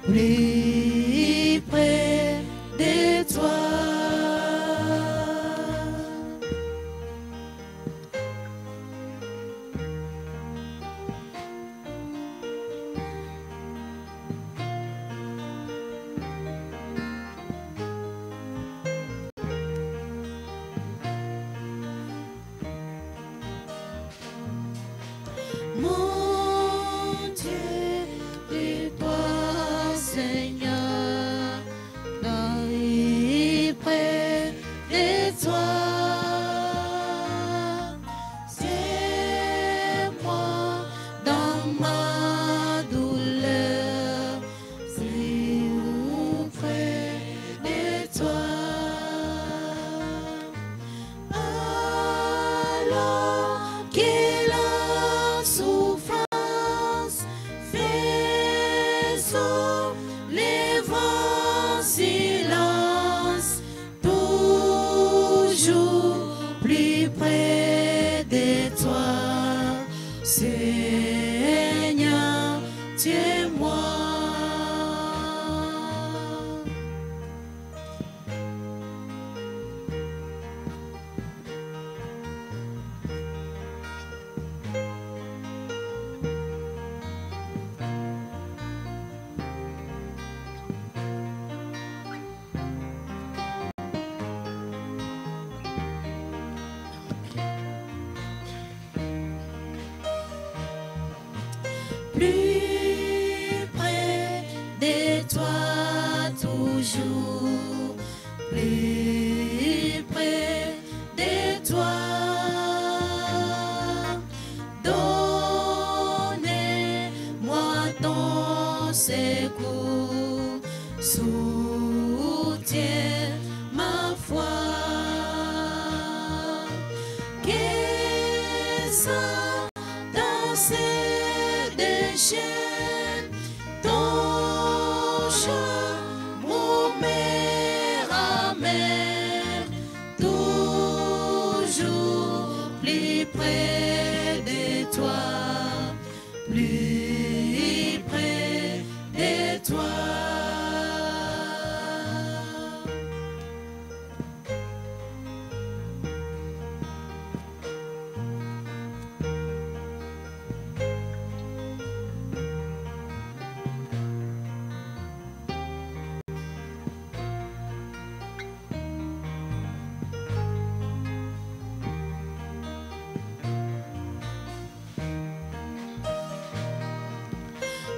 plus près de toi. Mon Dieu, de toi, Seigneur, dans près de toi. C'est moi dans ma douleur, c'est près de toi. Alors que la souffrance fait son les vents silence, toujours plus près de toi, Seigneur, tiens-moi. Plus près de toi toujours, plus près de toi. Donnez-moi ton secours, soutiens ma foi. Que ça dans ces déchets, ton chant, mon mère amère, toujours plus près de toi, plus près de toi.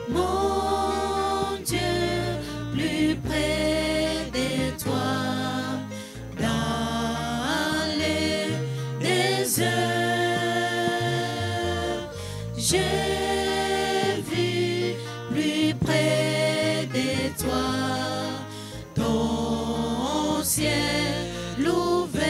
Mon Dieu, plus près de toi, dans les déserts, j'ai vu plus près de toi, ton ciel ouvert.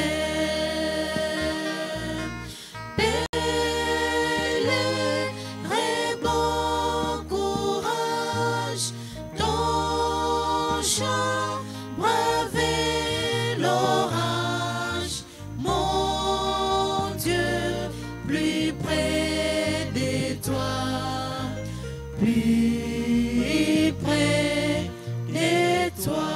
Braver l'orage, mon Dieu, plus près de toi, plus près de toi.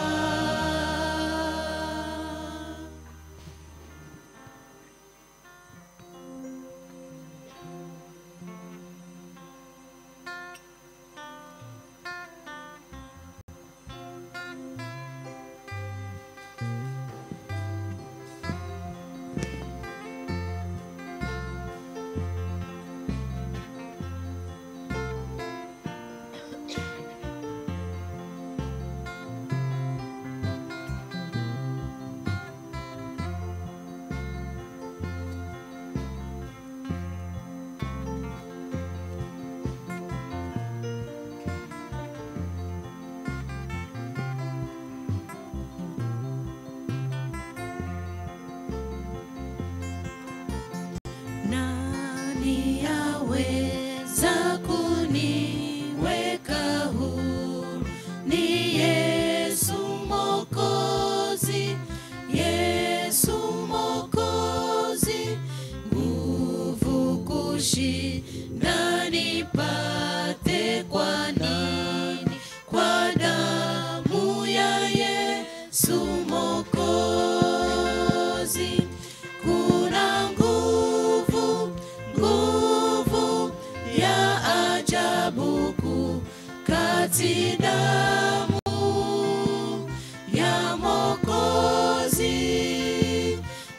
Nani aweza kuniweka huru? Ni Yesu Mwokozi, Yesu Mwokozi, nguvu kushinda nipate kwa nini? Kwa damu kati damu ya Mwokozi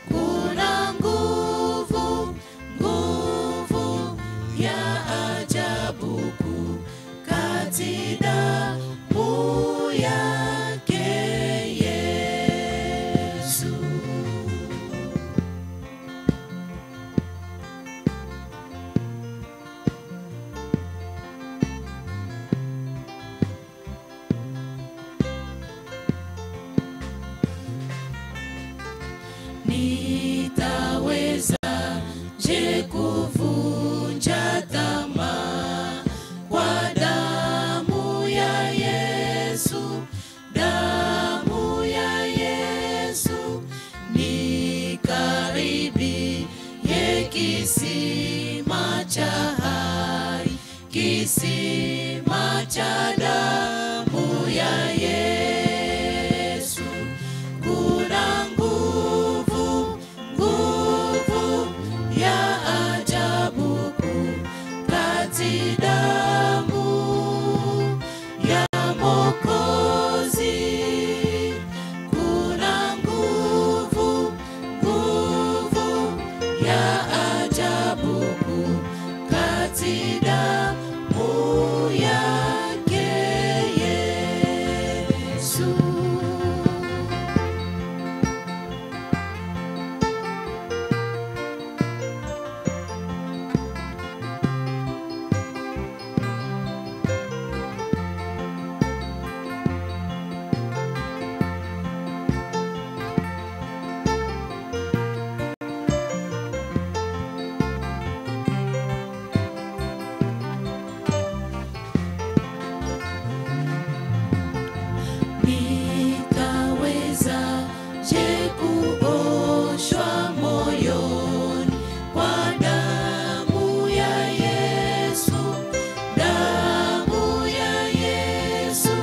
kuna nguvu, nguvu ya ajabu kati damu yake Yesu. Nitaweza je kuvunja tamaa kwa damu ya Yesu, damu ya Yesu. Nikaribie kisima cha hai, kisima cha damu ya Yesu. Kuna nguvu, nguvu ya ajabu kati damu ya Mwokozi. Kuna nguvu, nguvu ya ajabu kati damu yake Yesu. Nitaweza je kuoshwa moyoni kwa damu ya Yesu, damu ya Yesu.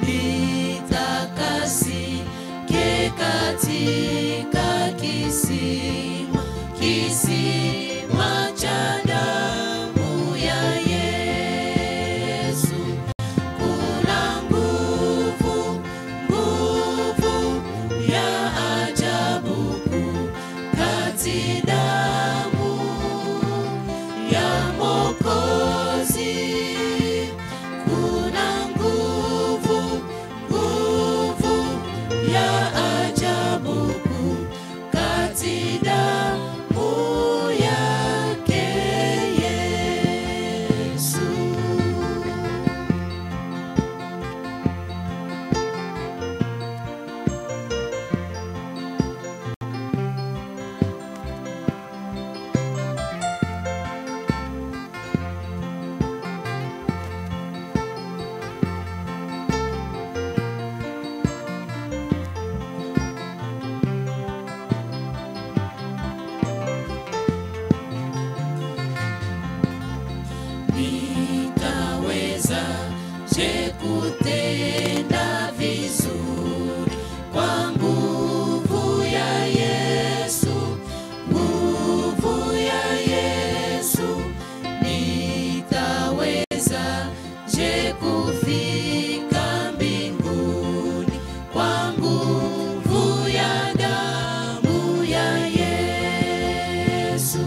Nitakasike katika kisima, kisima cha damu ya Yesu. Kuna nguvu, nguvu ya ajabu kati damu ya Mwokozi. Kuna nguvu, nguvu ya ajabu kati damu yake Yesu. Nitaweza je kutenda vizuri kwa nguvu ya Yesu, nguvu ya Yesu. Nitaweza je kufika mbinguni kwa nguvu ya damu ya Yesu.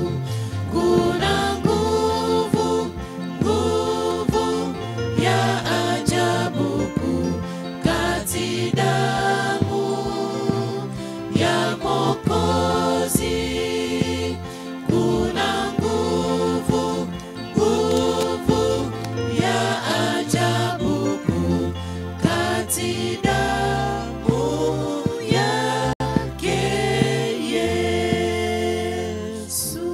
Kuna nguvu, nguvu ya ajabu kati damu ya Mwokozi. Kuna nguvu, nguvu ya ajabu kati damu yake Yesu.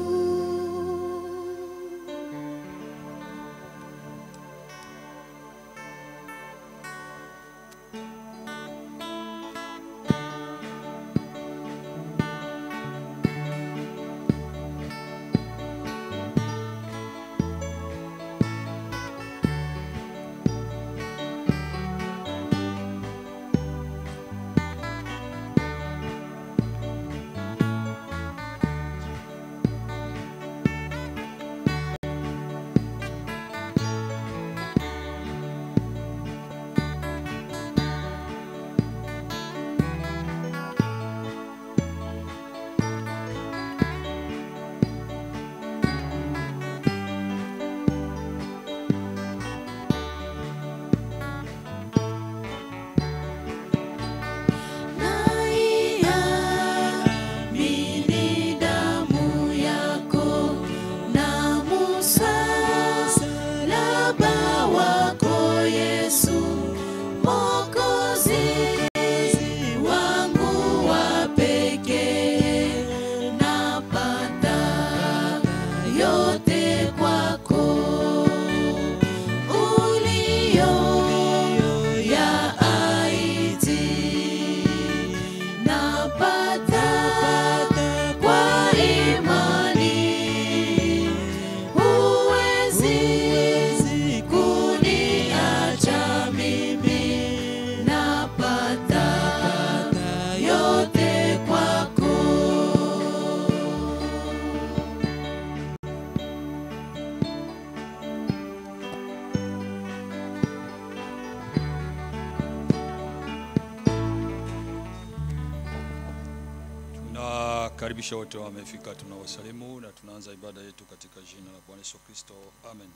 Karibisha wote wamefika, tunawasalimu na tunaanza ibada yetu katika jina la Bwana Yesu Kristo. Amen.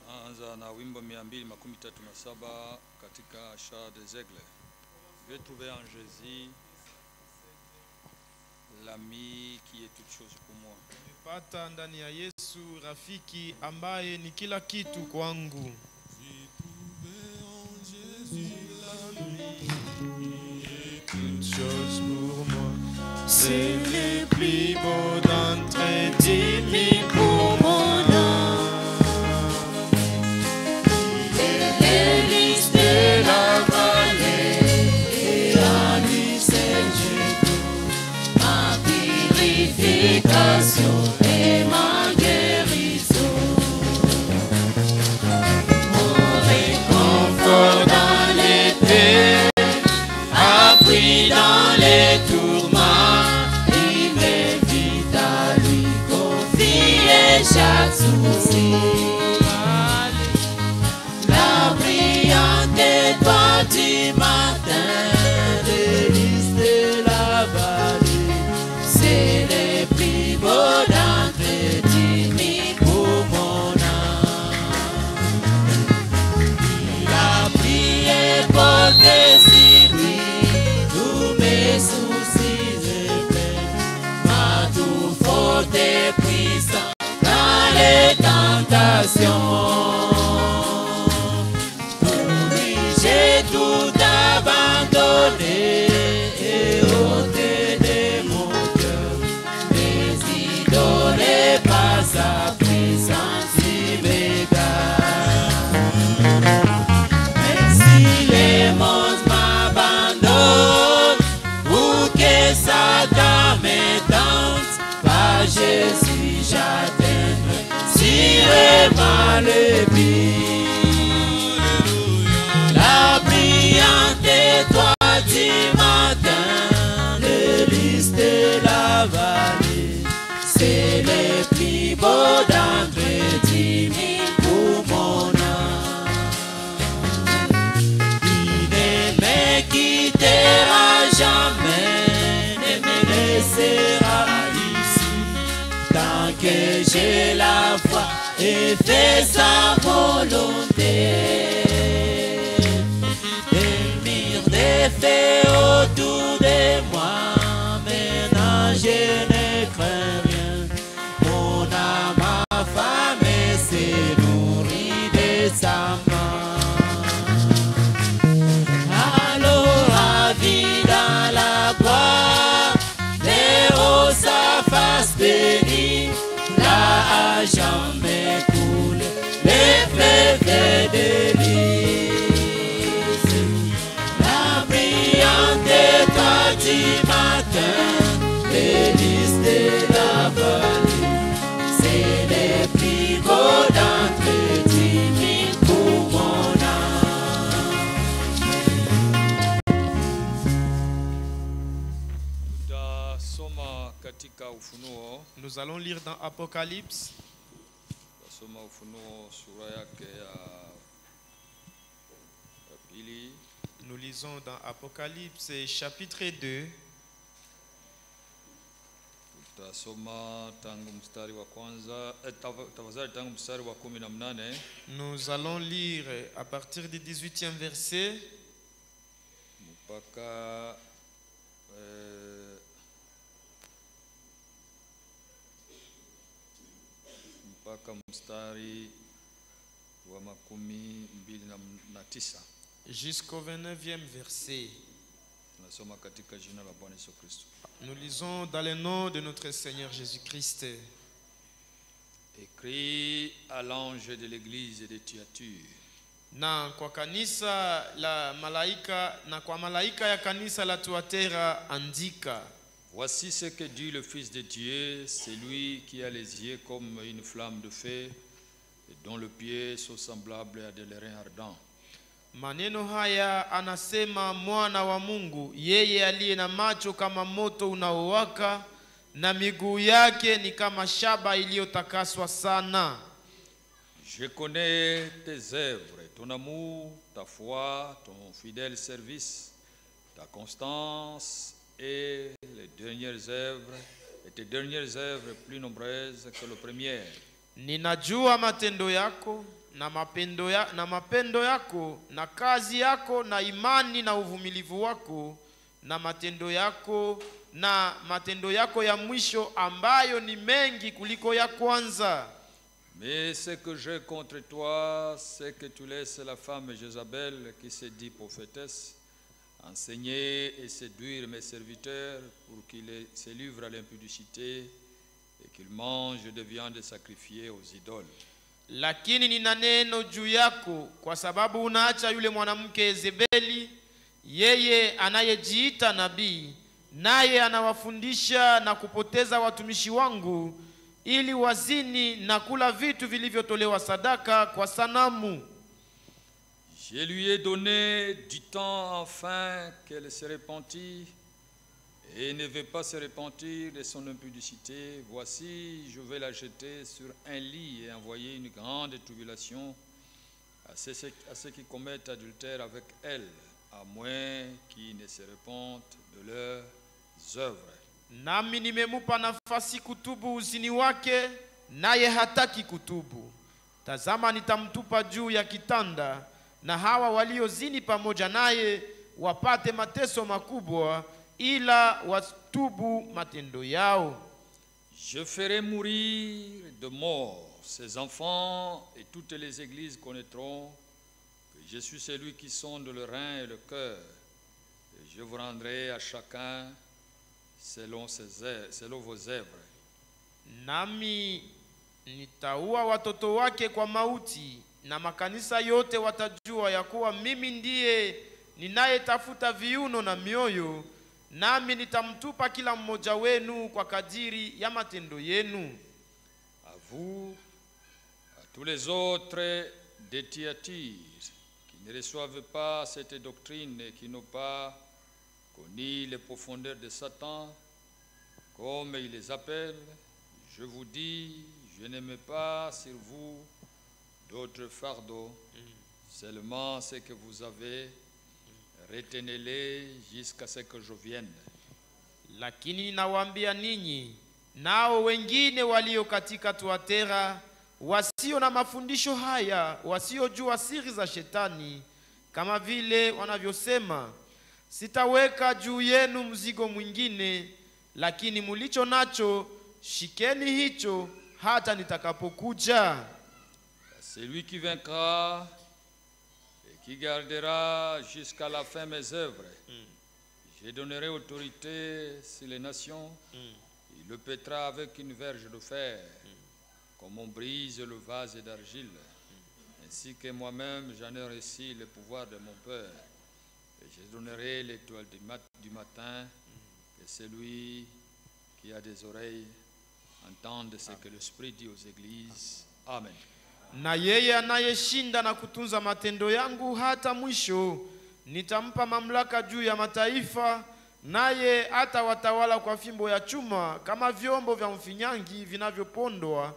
Tunaanza na wimbo 237 katika Chant des Aigles. Je vais trouver en Jésus l'ami qui est toute chose pour moi. Nimepata ndani ya Yesu rafiki ambaye ni kila kitu kwangu. Chose pour moi, c'est le plus beau d'entre 10 000 pour mon âme. Il est l'hélice de la vallée, et à lui seul je dois ma purification et ma guérison. Mon réconfort dans l'épée, appris dans les tourments, il m'invite à lui confier chaque souci. La brillante étoile du matin, l'hélice de la vallée, c'est les plus beaux d'entre 10 000 pour mon âme. Il a prié pour que tous mes soucis et peines, ma tout faute et puissant dans les tentations. Pour lui j'ai tout abandonné et ôté de mon cœur mes idoles et par sa puissance il m'égare. Même si les monstres m'abandonnent ou que Satan me tente, par Jésus j'atteindrai sûrement le but. La brillante étoile du matin, l'hélice de la vallée, c'est le plus beau d'entre 10 000 pour mon âme. Il ne me quittera jamais, ne me laissera ici, tant que j'ai la foi et fais sa volonté. Des murs de feu autour de moi, maintenant je ne crains rien. Mon âme affamée se nourrit de sa main. Alors ravi dans la gloire, verrons sa face bénie, là à jamais coule les fleuves de délices. La brillante étoile du matin, l'hélice de la vallée, c'est les plus beaux d'entre 10 000 pour mon âme. Tutasoma katika Ufunuo. Nous allons lire dans Apocalypse. Tutasoma Ufunuo sura yake ya pili. Nous lisons dans Apocalypse chapitre 2. Tutasoma tangu mstari wa kwanza, tafadhali tangu mstari wa 18. Nous allons lire à partir du 18e verset mpaka mstari wa 29 jusqu'au 29e verset. tunasoma katika jina la Bwana Yesu Kristo. Nous lisons dans le nom de notre Seigneur Jésus-Christ. Écrit à l'ange de l'église de Thyatire. Na kwa kanisa la malaika, na kwa malaika ya kanisa la Thyatira andika. Voici ce que dit le Fils de Dieu, celui qui a les yeux comme une flamme de feu et dont le pied sont semblables à de l'airain ardent. Maneno haya anasema mwana wa Mungu, yeye aliye na macho kama moto unaowaka na miguu yake ni kama shaba iliyotakaswa sana. Je connais tes œuvres, ton amour, ta foi, ton fidèle service, ta constance et tes dernières œuvres plus nombreuses que les premières. Ninajua matendo yako na mapendo yako na kazi yako na imani na uvumilivu wako na matendo yako ya mwisho ambayo ni mengi kuliko ya kwanza. Mais ce que j'ai contre toi, c'est que tu laisses la femme Jézabel qui se dit prophétesse enseigner et séduire mes serviteurs pour qu'ils se livrent à l'impudicité et qu'ils mangent de viande sacrifiée aux idoles. Lakini nina neno juu yako kwa sababu unaacha yule mwanamke Yezebeli, yeye anayejiita nabii, naye anawafundisha na kupoteza watumishi wangu ili wazini na kula vitu vilivyotolewa sadaka kwa sanamu. Je lui ai donné du temps afin qu'elle se repentisse et ne veut pas se repentir de son impudicité. Voici, je vais la jeter sur un lit et envoyer une grande tribulation à ceux qui commettent adultère avec elle, à moins qu'ils ne se repentent de leurs œuvres. Nami nimemupa nafasi kutubu uzini wake, naye hataki kutubu. Tazama, nitamtupa juu ya kitanda, na hawa waliozini pamoja naye wapate mateso makubwa, ila watubu matendo yao. Je ferai mourir de mort ses enfants, et toutes les églises connaîtront que je suis celui qui sonde le rein et le cœur, et je vous rendrai à chacun selon vos œuvres. Nami nitaua watoto wake kwa mauti, na makanisa yote watajua ya kuwa mimi ndiye ninayetafuta viuno na mioyo, nami nitamtupa kila mmoja wenu kwa kadiri ya matendo yenu. À vous, à tous les autres de Thyatire qui ne reçoivent pas cette doctrine et qui n'ont pas connu les profondeurs de Satan, comme il les appelle, je vous dis, je ne mets pas sur vous d'autres fardeaux, seulement ce que vous avez, retenez-les jusqu'à ce que je vienne. Lakini nawaambia ninyi, nao wengine walio katika Tuatera, wasio na mafundisho haya, wasiojua siri za shetani, kama vile wanavyosema, sitaweka juu yenu mzigo mwingine, lakini mulicho nacho shikeni hicho hata nitakapokuja. Celui qui vaincra et qui gardera jusqu'à la fin mes œuvres, je donnerai autorité sur les nations. Il le pètera avec une verge de fer, comme on brise le vase d'argile, ainsi que moi-même j'en ai reçu le pouvoir de mon Père. Et je donnerai l'étoile du matin, et celui qui a des oreilles entende ce que l'Esprit dit aux églises. Amen. Na yeye anayeshinda na kutunza matendo yangu hata mwisho, nitampa mamlaka juu ya mataifa, naye atawatawala kwa fimbo ya chuma, kama vyombo vya mfinyangi vinavyopondwa,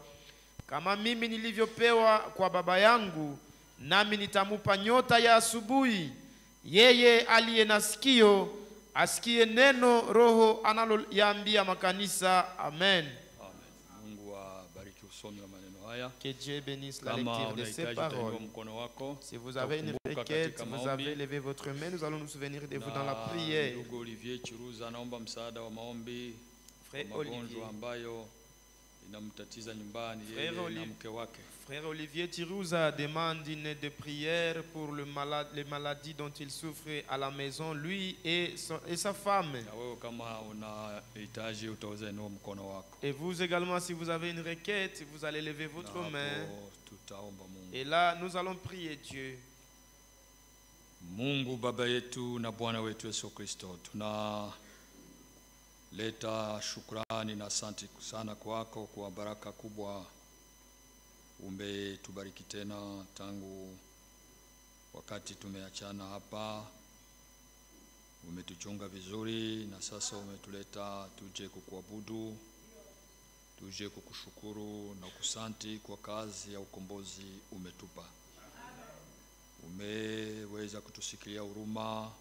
kama mimi nilivyopewa kwa Baba yangu. Nami nitamupa nyota ya asubuhi. Yeye aliye na sikio asikie neno Roho analoyaambia makanisa. Amen. Mungu abariki usomi wa maneno haya. Que Dieu bénisse la Kama lecture de ces unahitaji paroles. utainua mkono wako. Si vous avez une Utakumbuka requête, katika vous maombi. avez levé votre main, nous allons nous souvenir de vous dans la Na prière. ndugu Olivier Chiruza anaomba msaada wa maombi kwa Frère Olivier, magonjwa ambayo inamtatiza nyumbani Frère yeye na Olivier. mke wake. Frère Olivier Tirouza demande une aide de prière pour les maladies dont il souffre à la maison, lui et sa femme. Na wewe kama unahitaji utaweza inua mkono wako. Et vous également, si vous avez une requête, vous allez lever votre Na main. hapo tutaomba Mungu. Et là, nous allons prier Dieu. Mungu Baba yetu na Bwana wetu Yesu Kristo, tunaleta shukrani na asante sana kwako kwa baraka kubwa umetubariki tena tangu wakati tumeachana hapa. Umetuchunga vizuri na sasa umetuleta tuje kukuabudu. tuje kukushukuru na kusanti kwa kazi ya ukombozi umetupa. Umeweza kutusikilia huruma,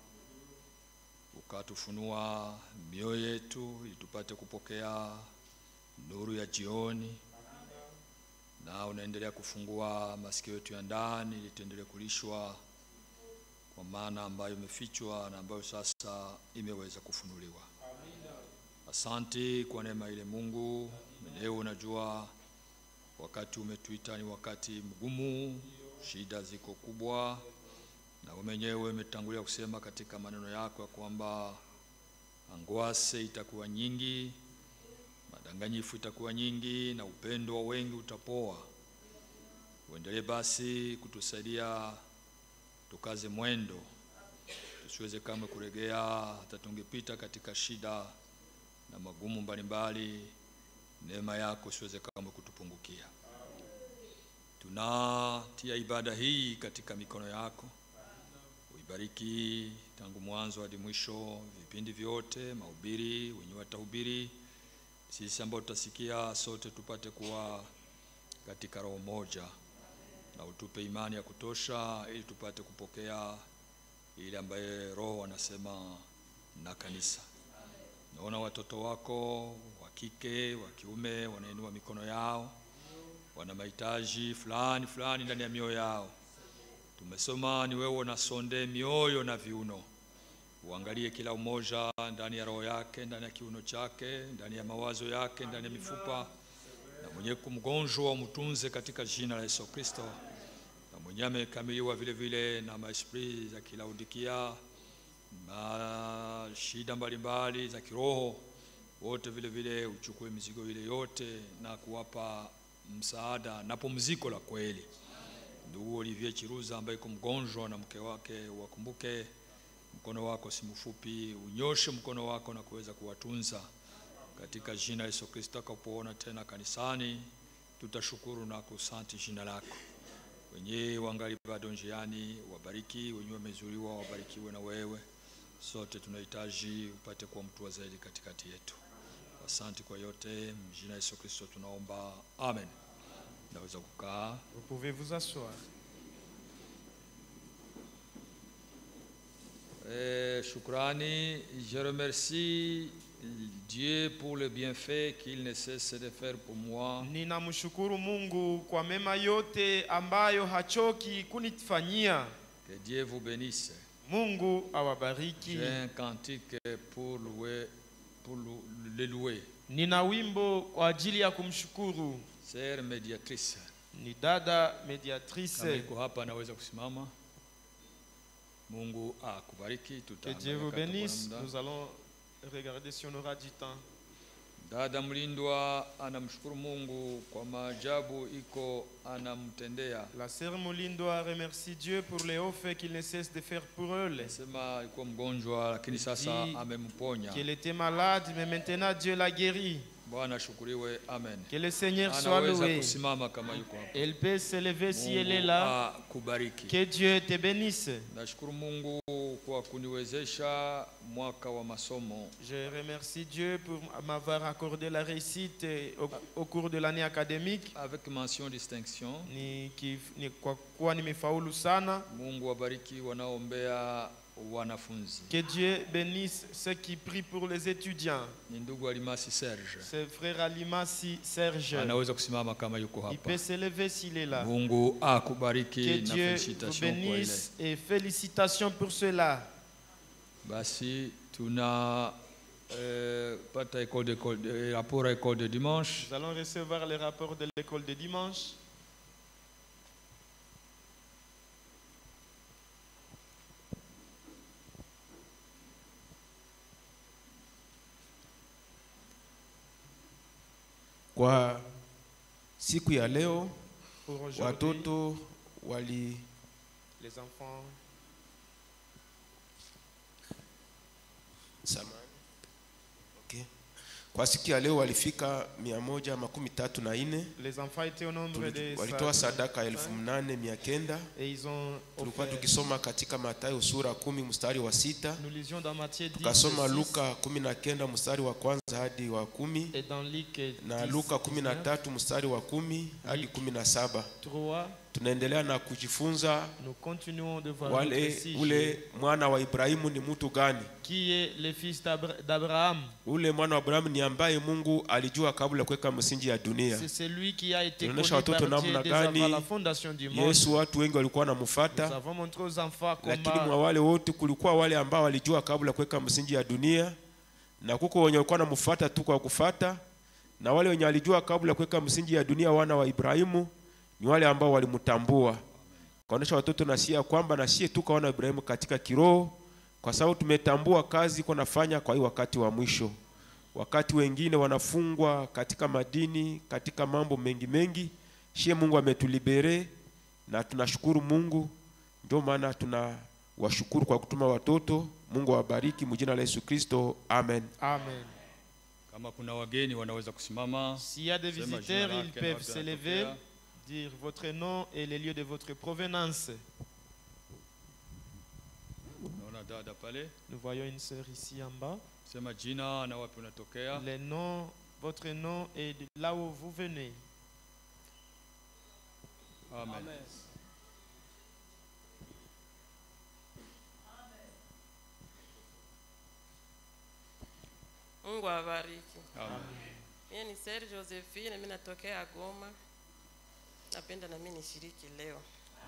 ukatufunua mioyo yetu ili tupate kupokea nuru ya jioni, na unaendelea kufungua masikio yetu ya ndani ili tuendelee kulishwa kwa maana ambayo imefichwa na ambayo sasa imeweza kufunuliwa. Asanti kwa neema ile Mungu. Leo unajua wakati umetuita ni wakati mgumu, shida ziko kubwa, na wewe mwenyewe umetangulia kusema katika maneno yako ya kwamba angwase itakuwa nyingi, madanganyifu itakuwa nyingi, na upendo wa wengi utapoa. Uendelee basi kutusaidia tukaze mwendo, tusiweze kama kuregea hata tungepita katika shida na magumu mbalimbali. Neema yako siweze kama kutupungukia. Tunatia ibada hii katika mikono yako. Uibariki tangu mwanzo hadi mwisho, vipindi vyote, mahubiri, wenye watahubiri, sisi ambao tutasikia, sote tupate kuwa katika roho moja, na utupe imani ya kutosha ili tupate kupokea ile ambaye Roho anasema na kanisa. Naona watoto wako wa kike, wa kiume wanainua mikono yao, wana mahitaji fulani ndani ya mioyo yao. Tumesoma ni wewe unasonde mioyo na viuno. Uangalie kila umoja ndani ya roho yake, ndani ya kiuno chake, ndani ya mawazo yake, ndani ya mifupa. Na mwenye kumgonjwa umtunze katika jina la Yesu Kristo. Na mwenye amekamiliwa vile vile na maesprit za Laodikia, na shida mbalimbali za kiroho, wote vile vile uchukue mizigo ile yote na kuwapa msaada na pumziko la kweli. Ndugu Olivier Chiruza ambaye kumgonjwa na mke wake, wakumbuke mkono wako si mfupi, unyoshe mkono wako na kuweza kuwatunza katika jina la Yesu Kristo. Akapoona tena kanisani, tutashukuru na kusanti jina lako. Wenye wangali bado njiani, wabariki. Wenye wamezuliwa, wabarikiwe na wewe. Sote tunahitaji upate kuwa mtu wa zaidi katikati yetu. Asante kwa yote, mjina Yesu Kristo tunaomba, amen. Naweza kukaa. Vous pouvez vous asseoir. Shukrani, je remercie Dieu pour le bienfait qu'il ne cesse de faire pour moi. Ninamshukuru Mungu kwa mema yote ambayo hachoki kunifanyia. Que Dieu vous bénisse. Mungu awabariki. J'ai un cantique pour le louer. Nina wimbo kwa ajili ya kumshukuru. Sœur médiatrice. Ni dada mediatrice. Kama iko hapa anaweza kusimama. Mungu akubariki. Que Dieu vous bénisse. Nous allons regarder si on aura du temps. Dada Mlindwa anamshukuru Mungu kwa maajabu iko anamtendea. La sœur Mulindwa remercie Dieu pour les hauts faits qu'il ne cesse de faire pour elle. Sema alikuwa mgonjwa lakini sasa amemponya. Qu'elle était malade mais maintenant Dieu l'a guérie. Bwana shukuriwe, amen. Que le Seigneur soit loué. Kusimama kama yuko hapa. Elle peut se lever si elle est là. Kubariki. Que Dieu te bénisse. Nashukuru Mungu kwa kuniwezesha mwaka wa masomo. Je remercie Dieu pour m'avoir accordé la réussite au cours de l'année académique. Avec mention distinction. Kwa kuwa nimefaulu sana. Mungu wabariki wanaombea wanafunzi. Que Dieu bénisse ceux qui prient pour les étudiants. Ni ndugu Alimasi Serge. C'est frère Alimasi Serge. Anaweza kusimama kama yuko hapa. Il peut se lever s'il est là. Mungu akubariki na félicitations. Que Dieu vous bénisse et félicitations pour cela. Basi tuna pata rapport à l'école de dimanche. Nous allons recevoir les rapports de l'école de dimanche. Kwa siku ya leo watoto wali les enfants samani. Okay. Kwa siku ya leo walifika 134. Les enfants étaient au nombre de Walitoa sadaka 8,900. et ils ont Tulikuwa offert. tukisoma katika Mathayo sura 10 mstari wa 6. Nous lisions dans Matthieu 10 Tukasoma verset 6, Luka 19 mstari wa kwanza hadi wa 10 et dans Luc na 10, Luka 13 mstari wa 10 hadi 17. 3. Tunaendelea na kujifunza Nous continuons de voir notre wale sujet. ule mwana wa Ibrahimu ni mtu gani? Qui est le fils d'Abraham? Ule mwana wa Abrahamu ni ambaye Mungu alijua kabla kuweka msingi ya dunia. C'est celui qui a été connu Tunaonyesha par watoto Dieu namna dès avant gani la fondation du monde. Yesu watu wengi walikuwa Nous wanamfuata, avons montré aux enfants lakini mwa comment wale wote kulikuwa wale ambao walijua kabla kuweka msingi ya dunia, na kuko wenye walikuwa wanamfuata tu kwa kufuata, na wale wenye walijua kabla kuweka msingi ya dunia, wana wa Ibrahimu, ni wale ambao walimtambua. Kaonesha watoto nasia kwamba nasie tuka wana wa Ibrahimu katika kiroho, kwa sababu tumetambua kazi kwa nafanya kwa hii wakati wa mwisho. Wakati wengine wanafungwa katika madini, katika mambo mengi mengi, shie Mungu ametulibere na tunashukuru Mungu. Ndio maana tunawashukuru kwa kutuma watoto. Mungu awabariki mjina la Yesu Kristo. Amen. Amen. Kama kuna wageni wanaweza kusimama. S'il y a des Sema visiteurs, jina ils lake, peuvent na se wapi lever, anatokea. dire votre nom et les lieux de votre provenance. Naona dada pale. Nous voyons une sœur ici en bas. Sema jina na wapi unatokea. Les noms, votre nom et de là où vous venez. Amen. Mungu awabariki. Amen. Mimi ni Sir Josephine, mimi natokea Goma. Napenda na mimi nishiriki leo.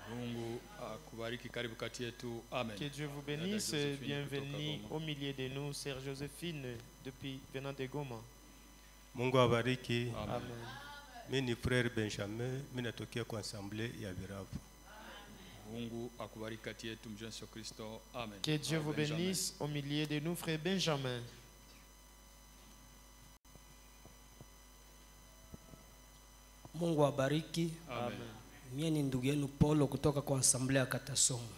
Mungu akubariki, karibu kati yetu. Amen. Que Dieu vous Dada bénisse. Josephine Bienvenue kutoka Goma. au milieu de nous, Sœur Joséphine, depuis venant de Goma. Mungu awabariki. Amen. Amen. Mimi ni frère Benjamin, mimi natokea kwa assemblée ya Biravu. Mungu akubariki kati yetu mjini Yesu Kristo. Amen. Que Dieu vous Benjamin. bénisse au milieu de nous, frère Benjamin. Mungu awabariki. Amen. Mimi ni ndugu yenu Paulo kutoka kwa Asamblea Katasomo.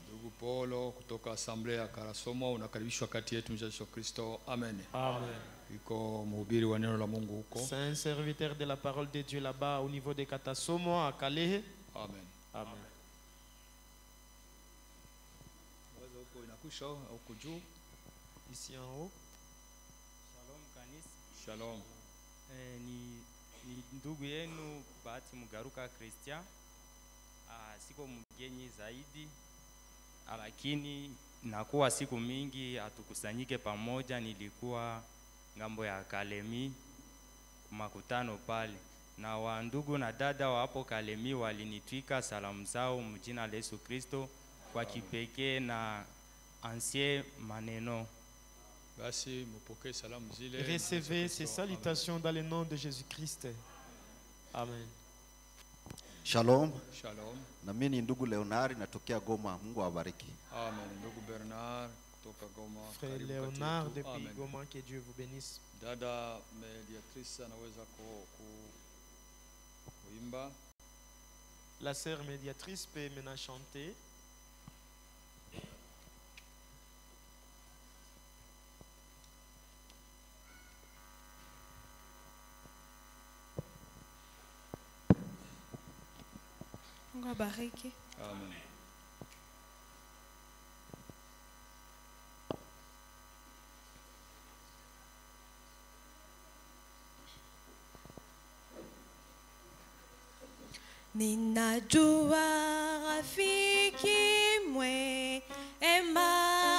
Ndugu Paulo kutoka Asamblea ya Karasomo, unakaribishwa kati yetu mjini Yesu Kristo. Amen. Amen. Iko mhubiri wa neno la Mungu huko. C'est un serviteur de la parole de Dieu là-bas au niveau de Katasomo à Calais. Amen. Amen. Wazo huko inakusha huko juu. Ici en haut. Shalom kanisa. Shalom. Ni ndugu yenu Bahati Mugaruka Christian. Siko mgeni zaidi, lakini nakuwa siku mingi hatukusanyike pamoja. Nilikuwa ngambo ya Kalemi makutano pale, na wa ndugu na dada wa hapo Kalemi walinitwika salamu zao mjina la Yesu Kristo, kwa kipekee na ansie maneno. Basi mupokee salamu zile. Recevez ces salutations dans le nom de Jésus-Christ. Amen. Shalom. Shalom. Na mimi ni ndugu Leonard natokea Goma. Mungu awabariki. Amen. Ndugu Bernard kutoka Goma. Frère Karibu kati Léonard yetu. depuis Amen. Goma, que Dieu vous bénisse. Dada mediatrice anaweza kuimba. La sœur médiatrice peut maintenant chanter. Mungu abariki. Amen. Ninajua rafiki mwema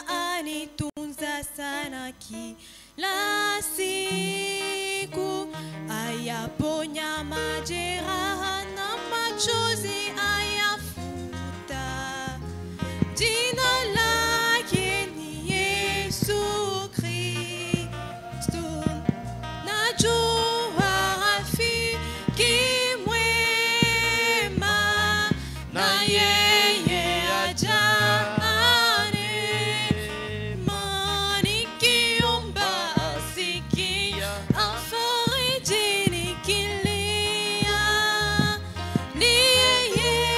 anitunza sana kila siku, ayaponya majeraha na machozi ayafuta. Jina lake ni Yesu Kristo. Najua rafiki mwema, na yeye ajane manikiomba asikia, afariji nikilia. Ni yeye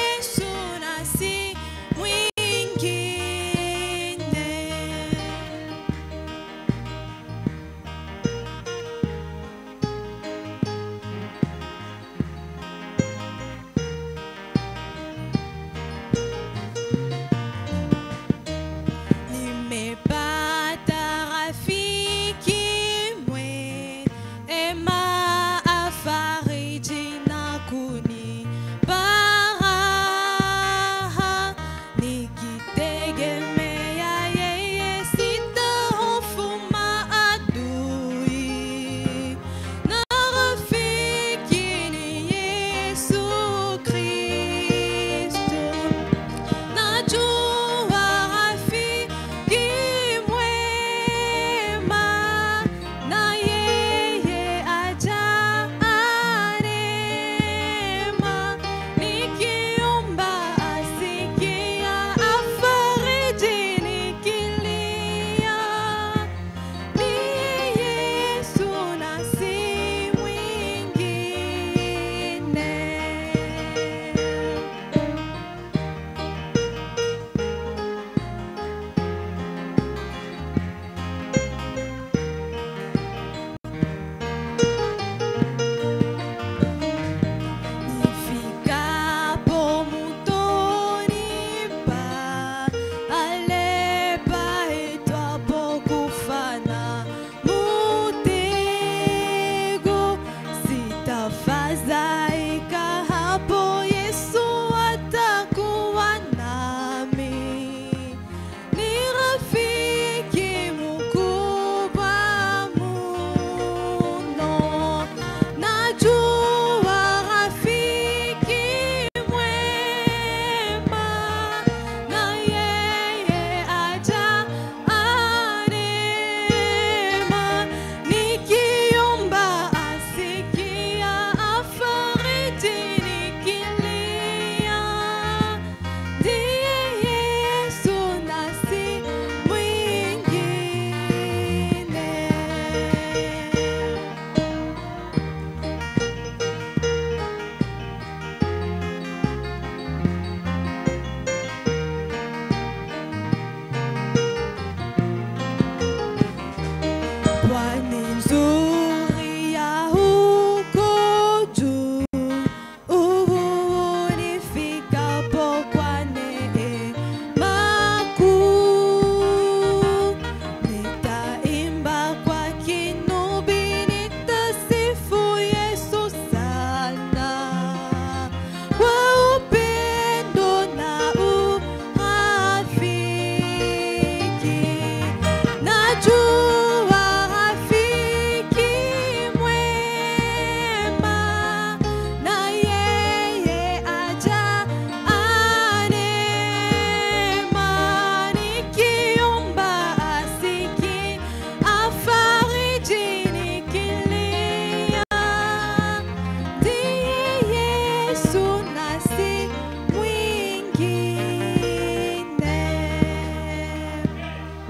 si mwingine.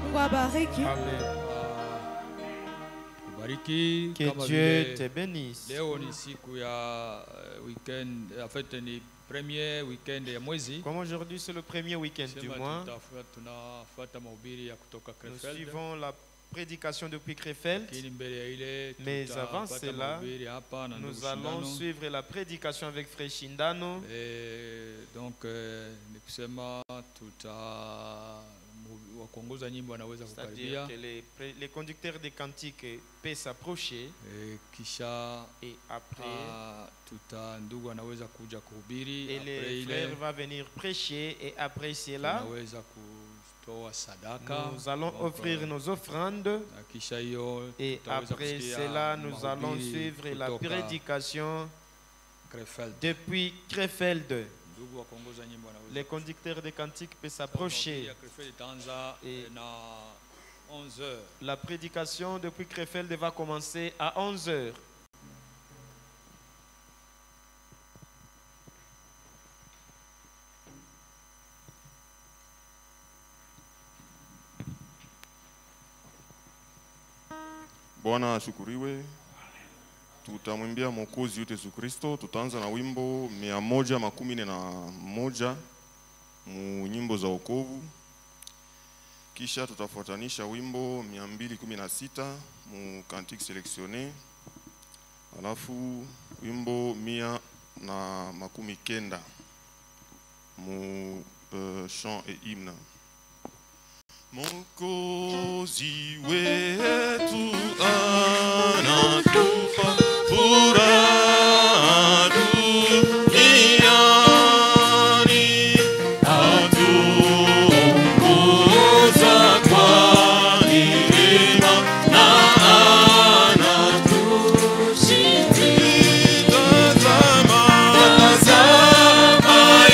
Mungu abariki. Kubariki Que kama Dieu vile te bénisse. leo ni siku ya weekend, en fait ni premier weekend ya mwezi. Comme aujourd'hui c'est le premier week-end du Sema mois, tunafuata mahubiri ya kutoka nous Krefeld. suivons la prédication depuis Krefeld. Lakini mbele ya ile Mais avant tutapata cela, mahubiri hapa na ndugu nous allons Shindano. suivre la prédication avec Frère Shindano. Donc ni kusema wakuongoza nyimbo wanaweza C'est-à-dire kukaribia. que les conducteurs des cantiques peuvent s'approcher. Kisha et après ndugu anaweza kuja kuhubiri. et les frères vont venir prêcher et après cela tunaweza kutoa sadaka. nous allons Donc, offrir nos offrandes kisha hiyo et tutaweza après kusikia cela nous allons mahubiri suivre la kutoka prédication Krefeld. depuis Krefeld. Ndugu wakuongoza nyimbo wanaweza Les conducteurs des cantiques peuvent s'approcher. Et la prédication depuis Krefeld va commencer à 11h. Bwana ashukuriwe. Tutamwimbia Mwokozi wetu Yesu Kristo. Tutaanza na wimbo 111 mu nyimbo za wokovu. Kisha tutafuatanisha wimbo 216 mu cantique sélectionné. Alafu wimbo 119 mu chant et hymne. Mwokozi wetu anatufa furaha duniani, atuongoza kwa neema na anatushindia. Tazama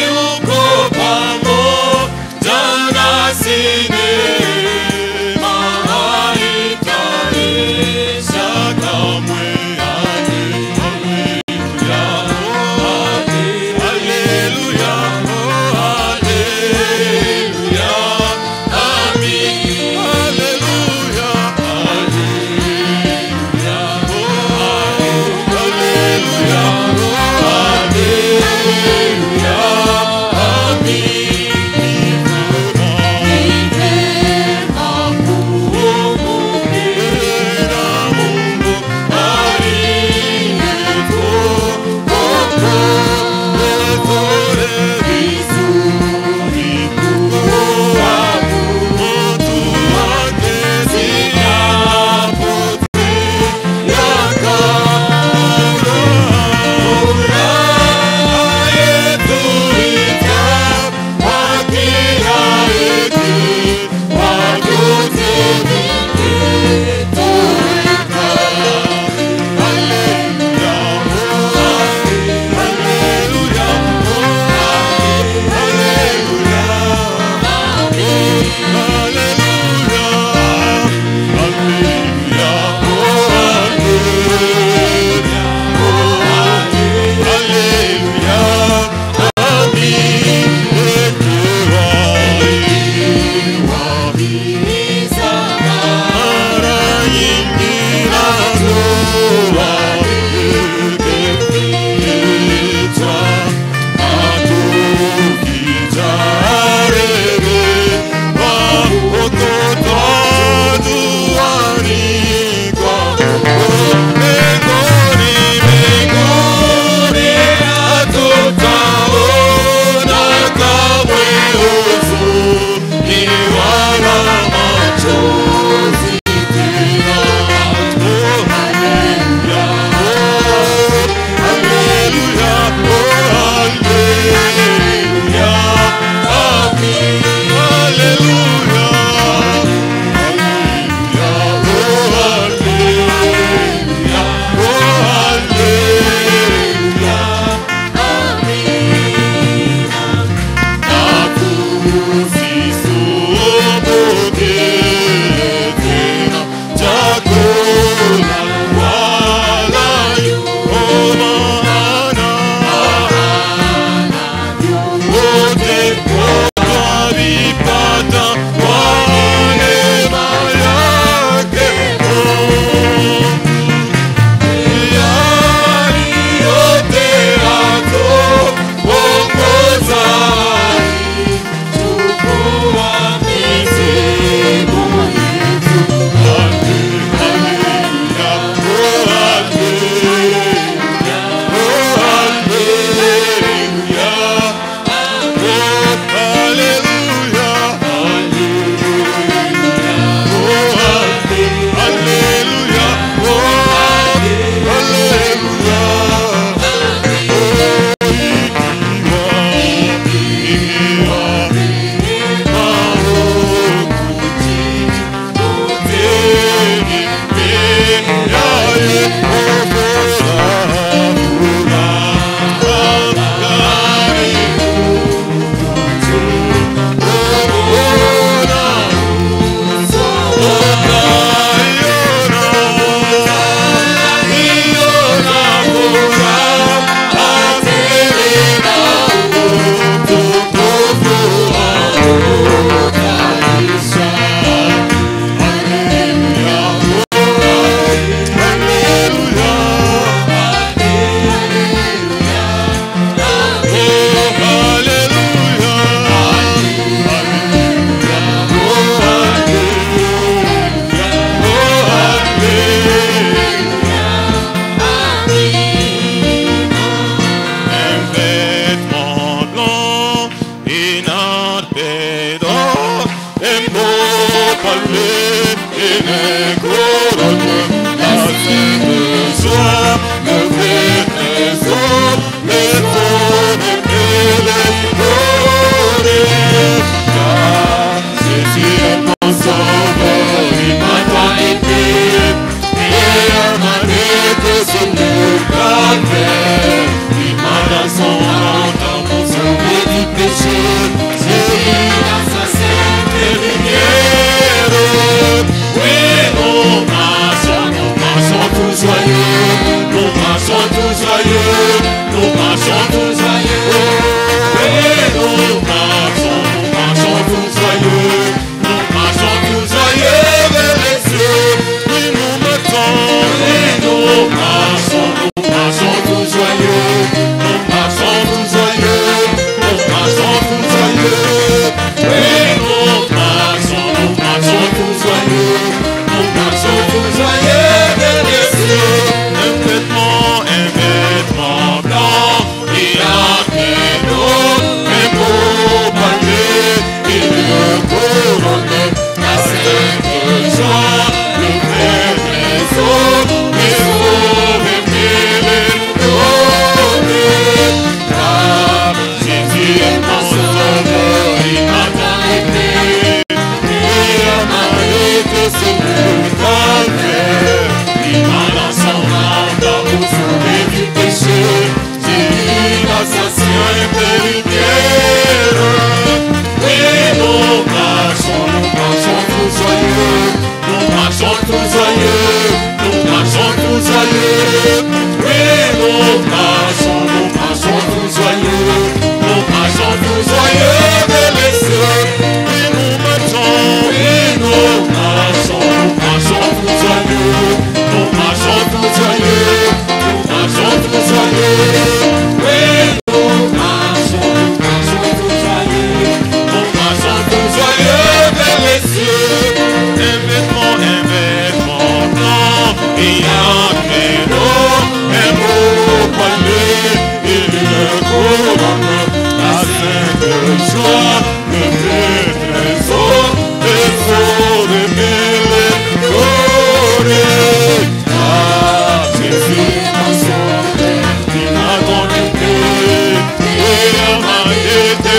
yuko pamoja nasi. Kamwe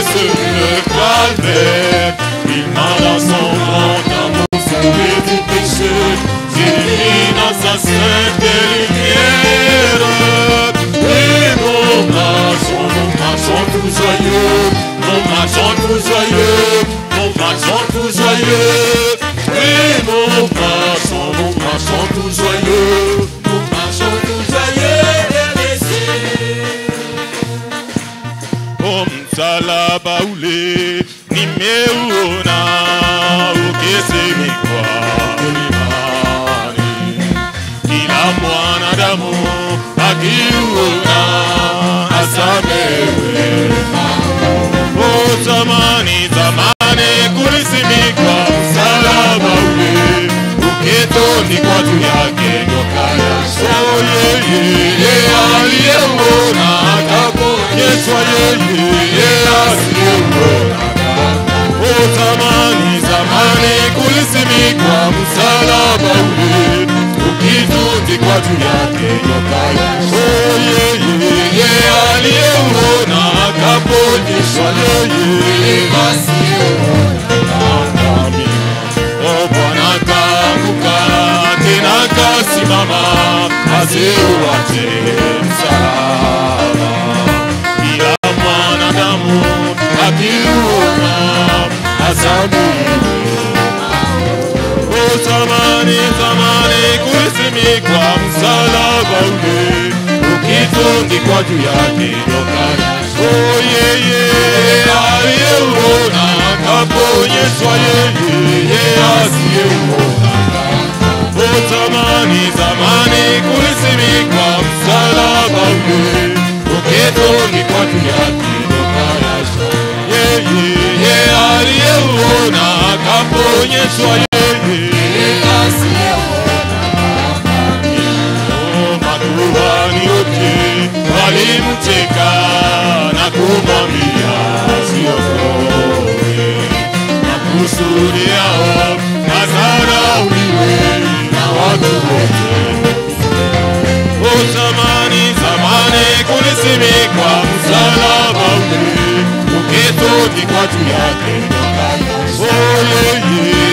sur le calvaire. Il m'a dans son grand amour sauvé du péché. J'ai dans sa sainte lumière. Et nous marchons tout joyeux. Nous marchons tout joyeux. Nous marchons tout joyeux. Et nous marchons tout joyeux. Nous marchons tout joyeux. Msalaba ule nimeuona ukisimikwa mlimani, kila mwanadamu akiuona asamehewe. Oh, zamani kulisimikwa msalaba ule ukitundikwa juu yake nyoka ya shaba. Oh, yeye aliyeuona akaponyeshwa, yeye asiyeuona. Oh, zamani kulisimikwa msalaba ule ukitundikwa juu yake nyoka ya shaba. Oh, yeye aliyeuona akaponyeshwa, yeye asiyeuona. Oh, Bwana kaanguka tena kasimama, asiuache msalaba. Kila mwanadamu akiuona asamehewe. Oh, zamani kulisimikwa msalaba ule ukitundikwa juu yake nyoka ya shaba. Oh, yeye aliyeuona akaponyeshwa, yeye asiyeuona. Oh, zamani kulisimikwa msalaba ule ukitundikwa juu yake nyoka ya shaba. Yeye aliyeuona akaponyeshwa, yeye asiyeuona. Oh, makuhani wote walimcheka na kumwambia asiogope, makusudi yao nadharauliwe na watu wote. Oh, zamani kulisimikwa msalaba ule ukitundikwa juu yake nyoka ya shaba. Oh,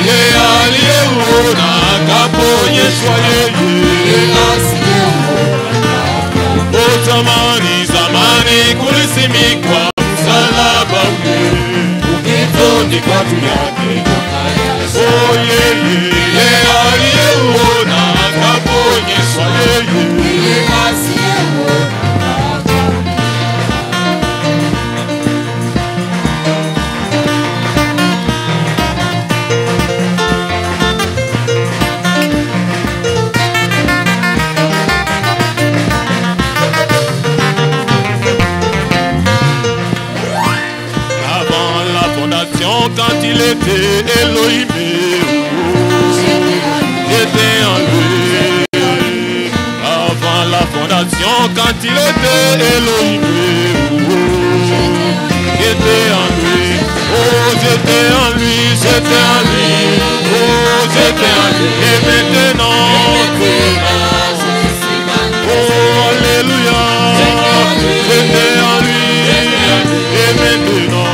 yeye aliyeuona akaponyeshwa, yeye asiyeuona. Oh, zamani kulisimikwa msalaba ule ukitundikwa juu yake nyoka ya shaba. Oh, yeye aliyeuona akaponyeshwa, yeye asiyeuona. Quand il était Elohim, j'étais en lui. Avant la fondation, quand il était Elohim, j'étais en lui. Oh, j'étais en lui, j'étais en lui. Oh, j'étais en lui. Et maintenant, oh, alléluia, j'étais en lui. Et maintenant,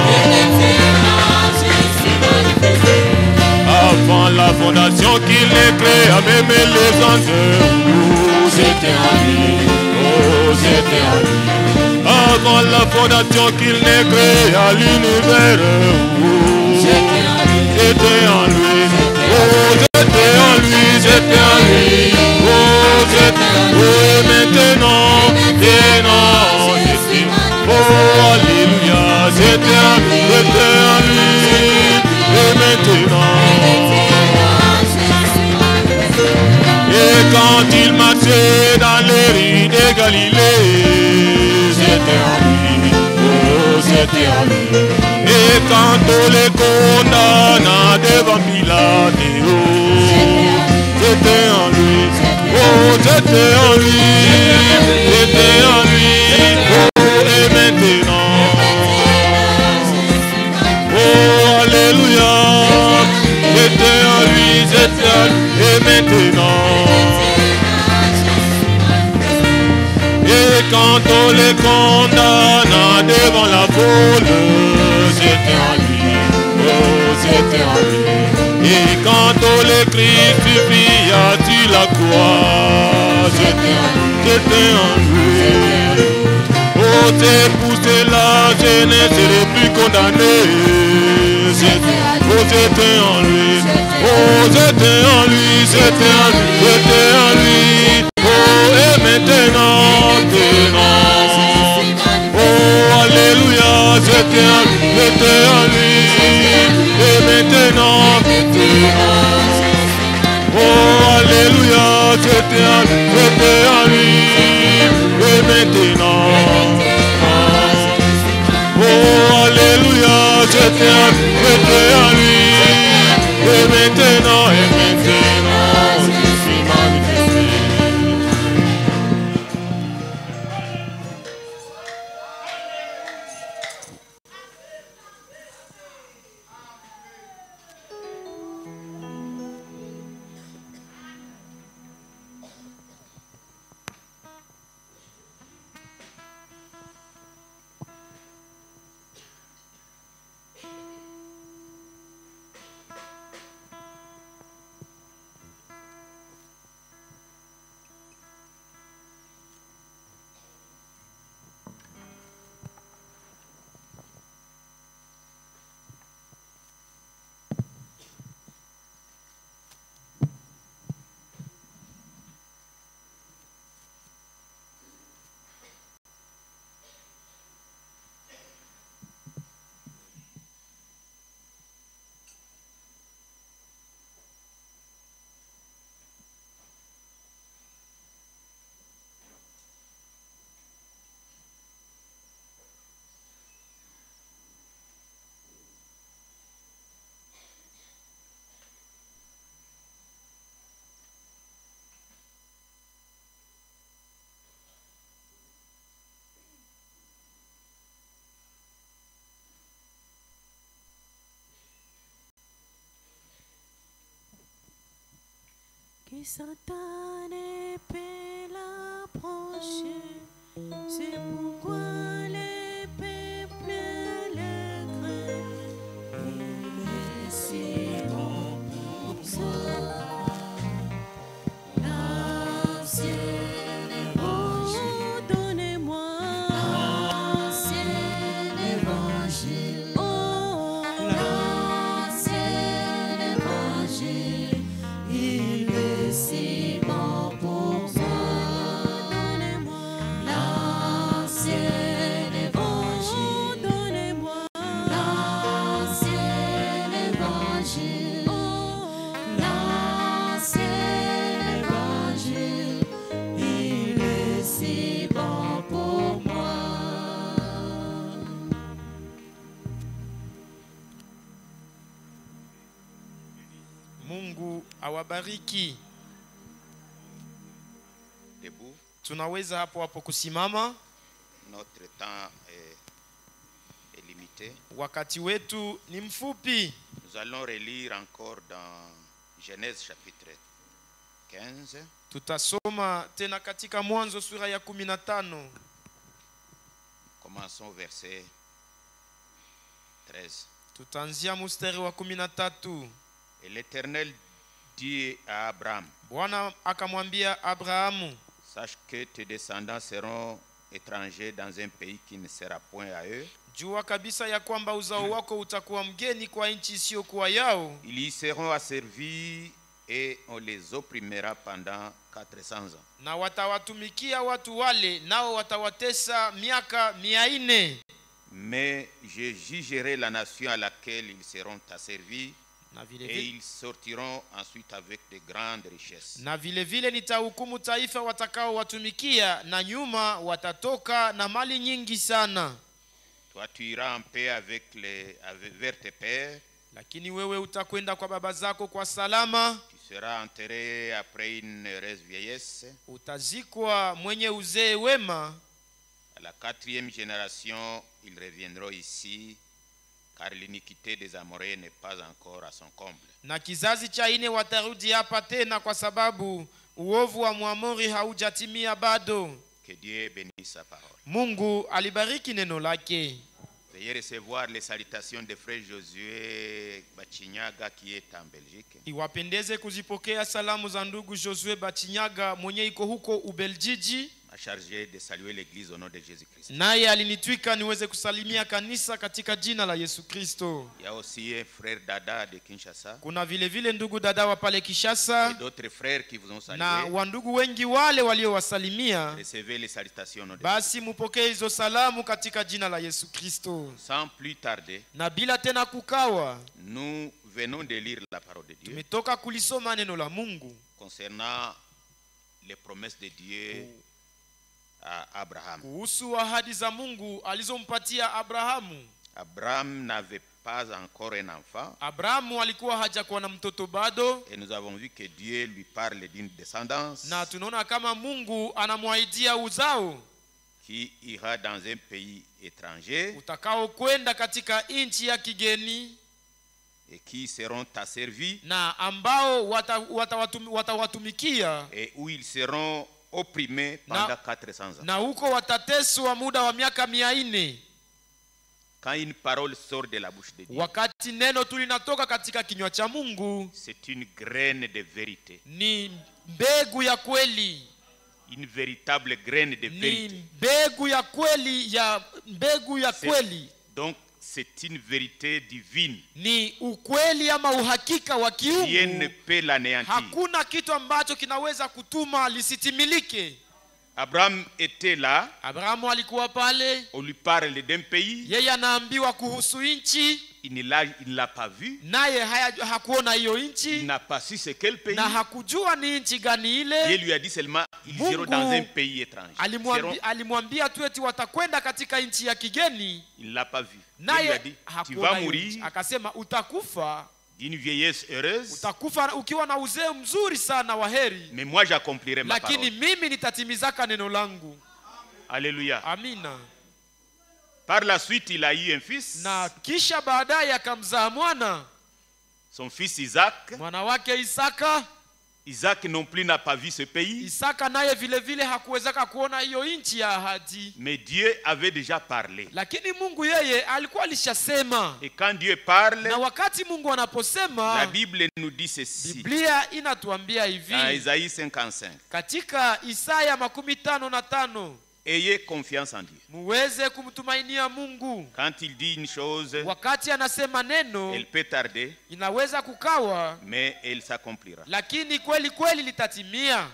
avant la fondation qu'il ait créé à même les anges. Oh, j'étais en lui. Oh, j'étais en lui. Avant la fondation qu'il n'ait créé à l'univers. Oh, j'étais en lui. Oh, j'étais en lui. J'étais en lui. Oh, j'étais en lui. Oh, maintenant, je suis. Oh, alléluia. J'étais en lui. J'étais en lui. Et maintenant. Et quand il marchait dans les rues de Galilée, j'étais en lui, oh j'étais en lui. Et quand on les condamna devant Pilate, oh j'étais en lui, oh j'étais en lui, j'étais en lui, oh et maintenant, oh alléluia, j'étais en lui, j'étais en lui, et maintenant. Et quand on les condamna devant la foule, Jésus-Christ suffit sur la croix. J'étais en lui. Oh, c'est pour cela je ne serai plus condamné. Oh, j'étais en lui. Oh, j'étais en lui, j'étais en lui, j'étais en lui. Oh, et maintenant, oh, alléluia, j'étais en lui. Et maintenant, oh, alléluia, j'étais en lui. Et maintenant, oh, alléluia, j'étais en lui. Et maintenant, je suis manifesté. Que Satan peut l'approcher, c'est pourquoi les peuples le craignent. Il est si bon pour ça. L'ancien évangile, donnez-moi l'ancien évangile. Oh, l'ancien évangile. Il est si bon pour moi. Donnez-moi l'ancien évangile. Donnez-moi l'ancien évangile. Oh, l'ancien évangile. Il est si bon pour moi. Mungu awabariki. Debout. Tunaweza hapo hapo kusimama. Notre temps est limité. Wakati wetu ni mfupi. Nous allons relire encore dans Genèse chapitre 15. Tutasoma tena katika Mwanzo sura ya 15. Commençons verset 13. Tutaanzia mstari wa 13. Et l'Éternel dit à Abraham, Bwana akamwambia Abrahamu, sache que tes descendants seront étrangers dans un pays qui ne sera point à eux. Jua kabisa ya kwamba uzao wako utakuwa mgeni kwa nchi isiyokuwa yao. Ils y seront asservis et on les opprimera pendant 400 ans. Na watawatumikia watu wale, nao watawatesa miaka 400. Mais je jugerai la nation à laquelle ils seront asservis. Et ils sortiront ensuite avec de grandes richesses. Na vile vile nitahukumu taifa watakao watumikia, na nyuma watatoka na mali nyingi sana. Toi tu iras en paix vers tes pères. Lakini wewe utakwenda kwa baba zako kwa salama. Tu seras enterré après une heureuse vieillesse. Utazikwa mwenye uzee wema. À la 4e génération, ils reviendront ici. Car l'iniquité des Amoréens n'est pas encore à son comble. Na kizazi cha 4 watarudi hapa tena kwa sababu uovu wa Mwamori haujatimia bado. Que Dieu bénisse sa parole. Mungu alibariki neno lake. Veuillez recevoir les salutations de frère Josué Bachinyaga qui est en Belgique. Iwapendeze kuzipokea salamu za ndugu Josué Bachinyaga mwenye iko huko Ubeljiji. A chargé de saluer l'église au nom de Jésus-Christ. Naye alinitwika niweze kusalimia kanisa katika jina la Yesu Kristo. Il y a aussi un frère Dada de Kinshasa. Kuna vile vile ndugu dada wa pale Kinshasa. Et d'autres frères qui vous ont salué. Na wandugu wengi wale waliowasalimia. Recevez les salutations au nom de Basi mupokee hizo salamu katika jina la Yesu Kristo. Sans plus tarder. Na bila tena kukawa. Nous venons de lire la parole de Dieu. Tumetoka kulisoma neno la Mungu. Concernant les promesses de Dieu à Abraham. Kuhusu ahadi za Mungu alizompatia Abrahamu. Abraham n'avait pas encore un enfant. Abrahamu alikuwa hajakuwa na mtoto bado. Et nous avons vu que Dieu lui parle d'une descendance. Na tunaona kama Mungu anamwaidia uzao qui ira dans un pays étranger. Utakao kwenda katika nchi ya kigeni. Et qui seront asservis. Na ambao watawatumikia. Et où ils seront opprimés pendant 400 ans. Na huko watateswa muda wa miaka 400. Quand une parole sort de la bouche de Dieu, wakati neno tu linatoka katika kinywa cha Mungu, c'est une graine de vérité. Ni mbegu ya kweli. Une véritable graine de vérité. Ni mbegu ya kweli kweli. Donc c'est une vérité divine. Ni ukweli ama uhakika wa kiungu. Rien ne peut l'anéantir. Hakuna kitu ambacho kinaweza kutuma lisitimilike. Abraham était là. Abraham alikuwa pale. On lui parle d'un pays. Yeye anaambiwa kuhusu nchi. Il ne l'a pas vu. Naye hakuona hiyo nchi. Il n'a pas su c'est quel pays. Na hakujua ni nchi gani ile. Dieu lui a dit seulement ils iront dans un pays étranger. Alimwambia tu eti watakwenda katika nchi ya kigeni. Il l'a pas vu. Dieu lui a dit tu vas mourir. Akasema utakufa. D'une vieillesse heureuse. Utakufa ukiwa na uzee mzuri sana wa heri. Mais moi j'accomplirai ma parole. Lakini mimi nitatimizaka neno langu. Alléluia. Amina. Par la suite il a eu un fils. Na kisha baadaye akamzaa mwana. Son fils Isaac. Mwana wake Isaka. Isaac non plus n'a pas vu ce pays. Isaka naye vile vile hakuwezaka kuona hiyo nchi ya ahadi. Mais Dieu avait déjà parlé. Lakini Mungu yeye alikuwa alishasema. Et quand Dieu parle, na wakati Mungu anaposema, la Bible nous dit ceci. Biblia inatuambia hivi. Dans Isaïe 55. Katika Isaya 55. Ayez confiance en Dieu. Muweze kumtumainia Mungu. Quand il dit une chose, wakati anasema neno, elle peut tarder, inaweza kukawa, mais elle s'accomplira. Lakini kweli kweli litatimia.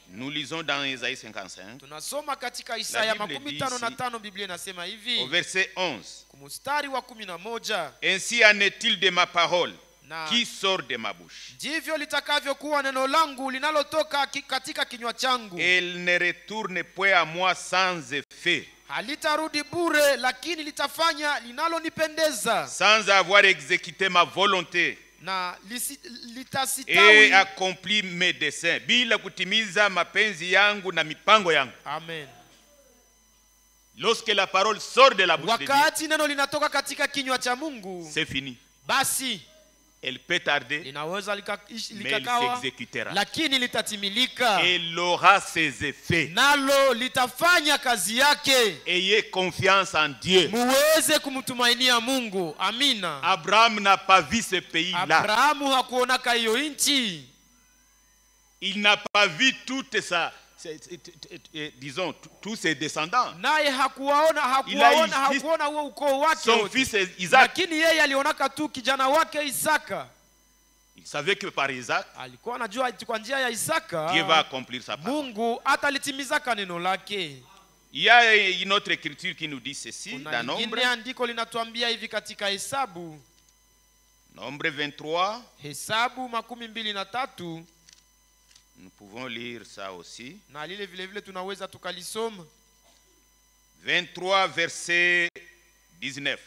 Nous lisons dans Isaïe 55. Tunasoma katika Isaya 55, Biblia inasema hivi. Au verset 11. Kumstari wa 11. Ainsi en est-il de ma parole qui sort de ma bouche. Ndivyo litakavyokuwa neno langu linalotoka katika kinywa changu. Elle ne retourne point à moi sans effet. Halitarudi bure, lakini litafanya linalonipendeza. Sans avoir exécuté ma volonté. Na litasitawi. Et accompli mes desseins. Bila kutimiza mapenzi yangu na mipango yangu. Amen. Lorsque la parole sort de la bouche de Dieu, wakati neno linatoka katika kinywa cha Mungu, c'est fini. Basi elle peut tarder, linaweza mais elle s'exécutera. Lakini litatimilika. Elle aura ses effets. Nalo litafanya kazi yake. Ayez confiance en Dieu. Muweze kumtumainia Mungu. Amina. Abraham n'a pas vu ce pays-là. Abrahamu hakuonaka hiyo nchi. Il n'a pas vu toute sa disons tous ses descendants. Naye hakuona huo ukoo wake. Son fils Isaac. Lakini yeye alionaka tu kijana wake Isaka. Il savait que par Isaac, alikuwa anajua kwa njia ya Isaka, Dieu va accomplir sa parole. Mungu atalitimizaka neno lake. Il y a une autre écriture qui nous dit ceci dans Nombre. Andiko linatuambia hivi katika Hesabu. Nombre 23. Hesabu 23. Nous pouvons lire ça aussi. Na lile vile vile tunaweza tukalisoma. 23 verset 19.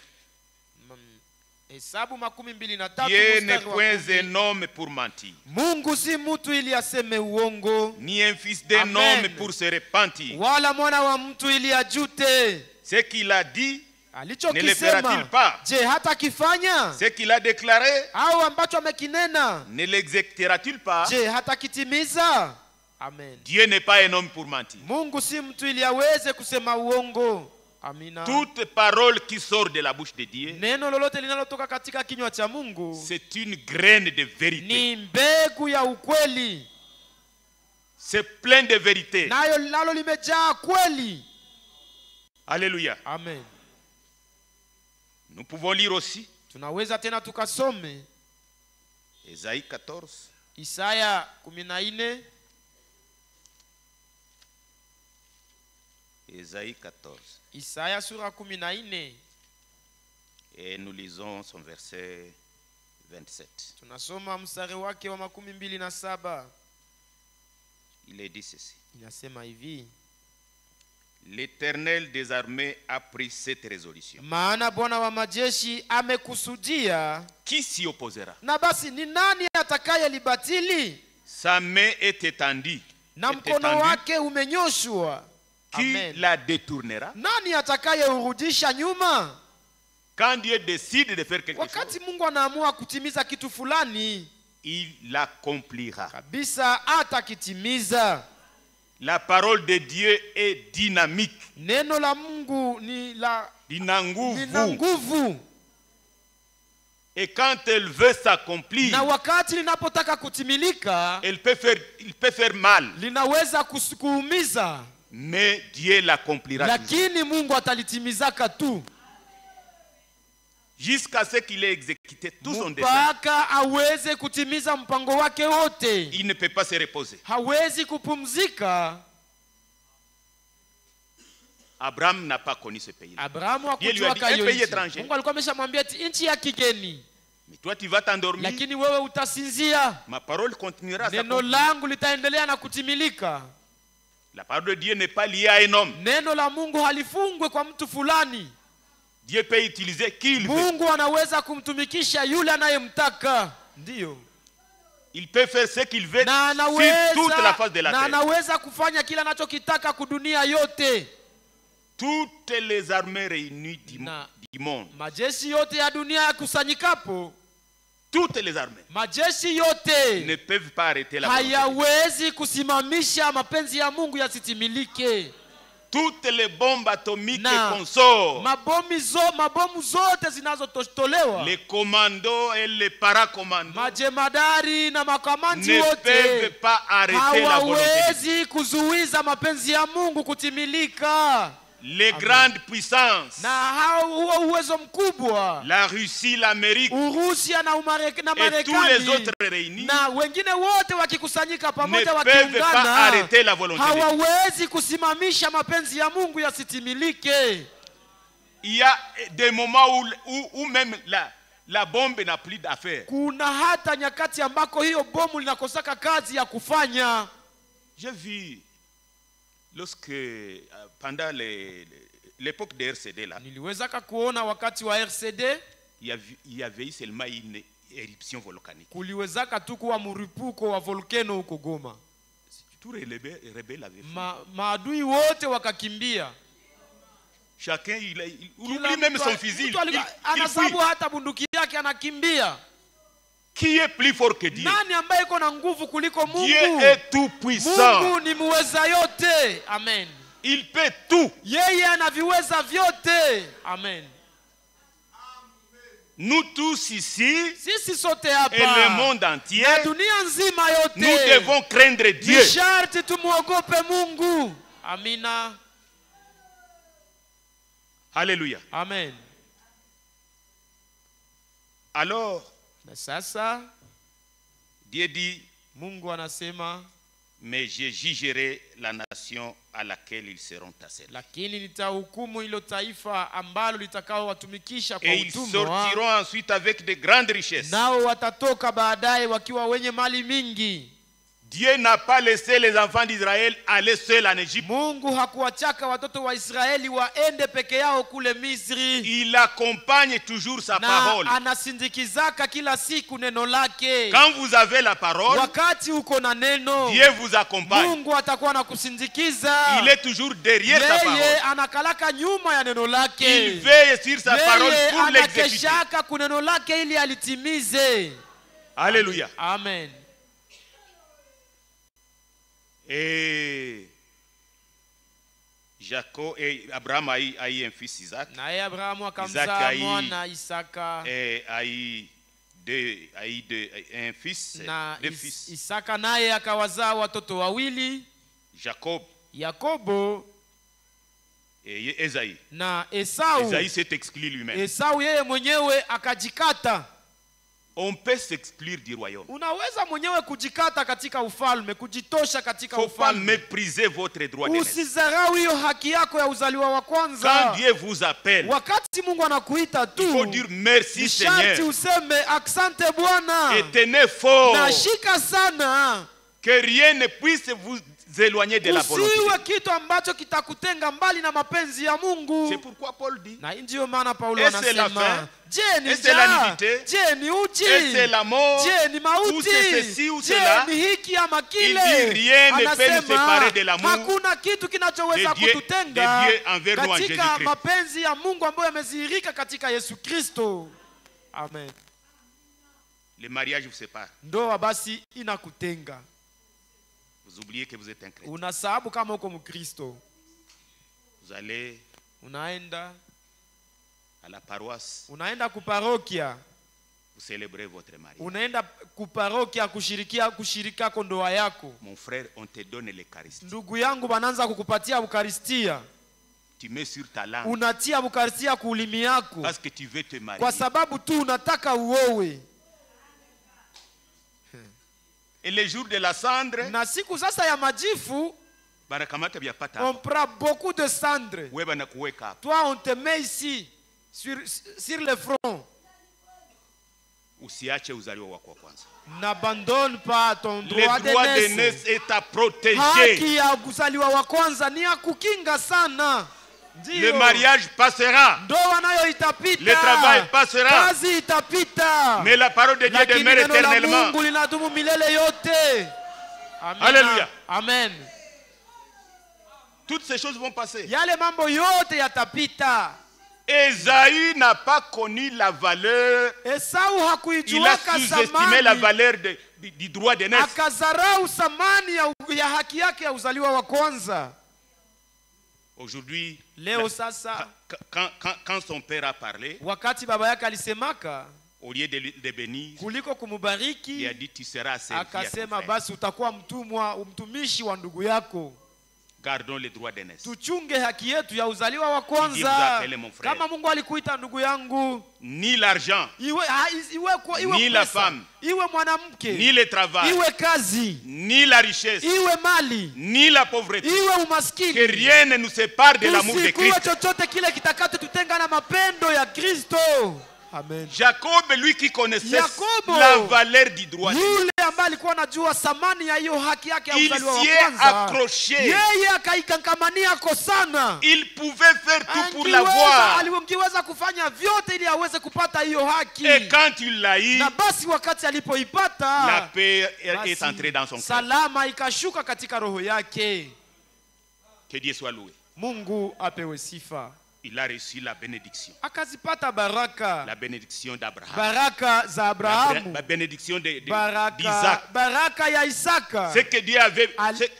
Hesabu 23. Dieu n'est point un homme pour mentir. Mungu si mtu ili aseme uongo. Ni un fils d'un homme pour se repentir. Wala mwana wa mtu ili ajute. Ce qu'il a dit, ne le fera-t-il pas? Je hata kifanya? Ce qu'il a déclaré, au ambacho amekinena, ne l'exécutera-t-il pas? Je hata kitimiza? Amen. Dieu n'est pas un homme pour mentir. Mungu si mtu ili aweze kusema uongo. Amina. Toute parole qui sort de la bouche de Dieu, Neno lolote linalotoka katika kinywa cha Mungu c'est une graine de vérité. ni mbegu ya ukweli. C'est plein de vérité. Nayo lalo limejaa kweli. Alléluia. Amen. Nous pouvons lire aussi Tunaweza tena tukasome Esaïe 14. Isaya 14. Esaïe 14. Isaya sura 14. Et nous lisons son verset 27. Tunasoma mstari wake wa 27. Il est dit ceci. Inasema hivi: L'Éternel des armées a pris cette résolution. Maana Bwana wa majeshi amekusudia. Qui s'y opposera? Na basi ni nani atakayelibatili? Sa main est étendue. Na mkono wake umenyoshwa. Qui la détournera? Nani atakayeurudisha nyuma? Quand Dieu décide de faire quelque chose, wakati Mungu anaamua kutimiza kitu fulani, il l'accomplira. Kabisa atakitimiza. La parole de Dieu est dynamique. Neno la Mungu ni la lina nguvu. Et quand elle veut s'accomplir, na wakati linapotaka kutimilika, il peut faire mal. Linaweza kuumiza. Mais Dieu l'accomplira. Lakini Mungu atalitimizaka tu. Jusqu'à ce qu'il ait exécuté tout son dessein. Mpaka aweze kutimiza mpango wake wote. Il ne peut pas se reposer. Hawezi kupumzika. Abraham n'a pas connu ce pays. Abraham Dieu lui a dit un pays étranger. Mungu alikuwa ameshamwambia nchi ya kigeni. Mais toi tu vas t'endormir. Lakini wewe utasinzia. Ma parole continuera. Neno langu litaendelea na kutimilika. La parole de Dieu n'est pas liée à un homme. Neno la Mungu halifungwe kwa mtu fulani. Dieu peut utiliser qui il veut. Mungu anaweza kumtumikisha yule anayemtaka. Ndio. Il peut faire ce qu'il veut sur toute la face de la terre. Na anaweza kufanya kila anachokitaka kudunia yote. Toutes les armées réunies du monde. Majeshi yote ya dunia yakusanyikapo. Toutes les armées. Majeshi yote ne peuvent pas arrêter la volonté. Hayawezi kusimamisha mapenzi ya Mungu yasitimilike. Toutes les bombes atomiques qu'on sort, mabomu zote zinazotolewa, les commandos et les paracommandos, majemadari na makamandi ne wote peuvent pas arrêter la volonté. Hawawezi kuzuiza mapenzi ya Mungu kutimilika. Les grandes puissances, na huo uwezo mkubwa, la Russie, l'Amérique, Urusi na Marekani, et tous les autres réunis, na wengine wote wakikusanyika pamoja ne peuvent pas arrêter la volonté. Hawawezi kusimamisha mapenzi ya Mungu yasitimilike. Il y a des moments où même la bombe n'a plus d'affaires. Kuna hata nyakati ambako hiyo bomu linakosaka kazi ya kufanya. J'ai vu lorsque pendant l'époque de RCD là, niliwezaka kuona wakati wa RCD, il y avait eu seulement une éruption volcanique. Kuliwezaka tu kuwa mripuko wa volcano huko Goma. Tout rebelle avait maadui wote wakakimbia. Chacun il oublie même son fusil. Anasabu hata bunduki yake anakimbia. Qui est plus fort que Dieu? Nani ambaye iko na nguvu kuliko Mungu? Dieu est tout puissant. Mungu ni muweza yote. Amen. Il peut tout. Yeye anaviweza vyote. Amen. Nous tous ici, sisi sote hapa, et le monde entier, na dunia nzima yote, nous devons craindre Dieu. Ni sharti tumuogope Mungu. Amina. Alléluia. Amen. Alors, na sasa Dieu dit, Mungu anasema, mais je jugerai la nation à laquelle ils seront asservis. Lakini nitahukumu hilo taifa ambalo litakao watumikisha kwa utumwa. Et ils sortiront ensuite avec de grandes richesses. Nao watatoka baadaye wakiwa wenye mali mingi. Dieu n'a pas laissé les enfants d'Israël aller seuls en Égypte. Mungu hakuwachaka watoto wa Israeli waende peke yao kule Misri. Il accompagne toujours sa parole. Anasindikizaka kila siku neno lake. Quand vous avez la parole, wakati uko na neno, Dieu vous accompagne. Mungu atakuwa anakusindikiza. Il est toujours derrière sa parole. Yeye anakalaka nyuma ya neno lake. Il veille sur sa parole pour l'exécuter. Anakeshaka kuneno lake ili alitimize. Alléluia. Amen. Et Jacob et Abraham a eu un fils Isaac. Naye Abrahamu Isaac akamzaa mwana Isaka. a eu un fils, Na deux fils. Isaka naye akawazaa watoto wawili, Jacob Yakobo et Esaïe. na Esau. Esaïe s'est exclu lui-même. Esau yeye mwenyewe akajikata. On peut s'exclure du royaume. Unaweza mwenyewe kujikata katika ufalme, kujitosha katika Faut pas ufalme. mépriser votre droit de naissance. Usizarau hiyo haki yako ya uzaliwa wa kwanza. Quand Dieu vous appelle, Wakati Mungu anakuita tu, il faut dire merci ni sharti Seigneur. useme asante Bwana. Et tenez fort Na shika sana que rien ne puisse vous éloigner de la volonté. usiwe kitu ambacho kitakutenga mbali na mapenzi ya Mungu. C'est pourquoi Paul dit, Na ndio maana Paulo et c'est la anasema, faim, je ni et c'est la njaa, nudité, je ni uchi, et c'est la mort, je ni ou mauti, c'est ceci ou cela. je ni hiki ama Il kile. dit rien ne peut nous séparer de l'amour hakuna kitu kinachoweza de Dieu kututenga envers nous en katika Jésus-Christ. mapenzi ya Mungu ambayo yamezihirika katika Yesu Kristo. Amen. Le mariage vous sépare. Ndoa basi inakutenga. Vous oubliez que vous êtes un chrétien. Unasahabu kama uko Mkristo. Vous allez Unaenda à la paroisse, unaenda kuparokia, vous célébrez votre mariage. unaenda kuparokia kushirika ndoa yako. Mon frère, on te donne l'Eucharistie. Ndugu yangu bananza kukupatia Eucharistia. Tu mets sur ta langue. Unatia Eucharistia kuulimi yako. Parce que tu veux te marier. Kwa sababu tu unataka uowe. Et les jours de la cendre, Na siku sasa ya majifu, banakamata vya pata. on prend beaucoup de cendre. Wewe banakuweka hapo. Toi on te met ici sur le front. Usiache uzaliwa wako wa kwanza. N'abandonne pas ton Le droit droit de de naissance naissance. est à protéger. Haki ya kuzaliwa wa kwanza ni ya kukinga sana. Le mariage passera. Ndoa nayo itapita. Le travail passera. Kazi itapita. Mais la parole de Dieu Lakini demeure neno la éternellement. Mungu linadumu milele yote. Amina. Alléluia. Amen. Toutes ces choses vont passer. Yale mambo yote yatapita. Esaü n'a pas connu la valeur. Esau Il a hakuijuaka sous-estimé la samani. valeur du droit de naissance. Akazarau samani ya haki yake ya uzaliwa wa kwanza. Aujourd'hui, Leo sasa, quand son père a parlé, wakati baba yake alisemaka, au lieu de bénir, kuliko il a kumubariki, dit tu seras servi à ton akasema frère. basi utakuwa mtumishi wa ndugu yako. Gardons les droits de naissance. Tuchunge haki yetu ya uzaliwa wa Il dit, vous kwanza. appelez mon frère. Kama Mungu alikuita ndugu yangu, Ni l'argent, iwe ni la pesa, femme, iwe mwanamke, ni le travail, iwe kazi, ni la richesse, iwe mali, ni la pauvreté, iwe que umaskini, rien ne nous sépare de l'amour de tusikuwe Christ. chochote kile kitakachotutenga na mapendo ya Kristo. Amen. Jacob, lui qui connaissait Yakobo, la valeur du droit de naissance, yule ambaye alikuwa anajua thamani ya hiyo haki yake ya il uzaliwa wa s'y est kwanza, accroché. yeye akaikankamania ko sana. Il pouvait faire tout pour l'avoir. Aliweza kufanya vyote ili aweze kupata hiyo haki. Et quand il l'a eu, Na basi wakati alipoipata, la paix basi est entrée dans son cœur. salama ikashuka katika roho yake. Que Dieu soit loué. Mungu apewe sifa. Il a reçu la bénédiction. Akazipata baraka. La bénédiction d'Abraham. Baraka za Abrahamu. La bénédiction d'Isaac. Baraka ya Isaka. Ce que Dieu avait,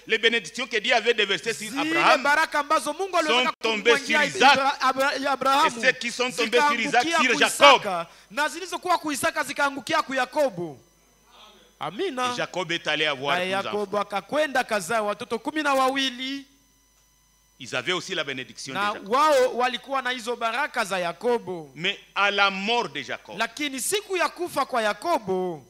les bénédictions que Dieu avait déversées sur Abraham baraka ambazo Mungu sont tombées sur Isaac. Et ceux qui sont tombés sur Isaac, sur Jacob. Na zilizokuwa ku Isaka zikaangukia ku Yakobo. Amina. Jacob est allé avoir 12 enfants. Yakobo akakwenda kazaa watoto 12. Ils avaient aussi la bénédiction de na Jacob. wao walikuwa na hizo baraka za Yakobo. Mais à la mort de Jacob, Lakini siku ya kufa kwa Yakobo,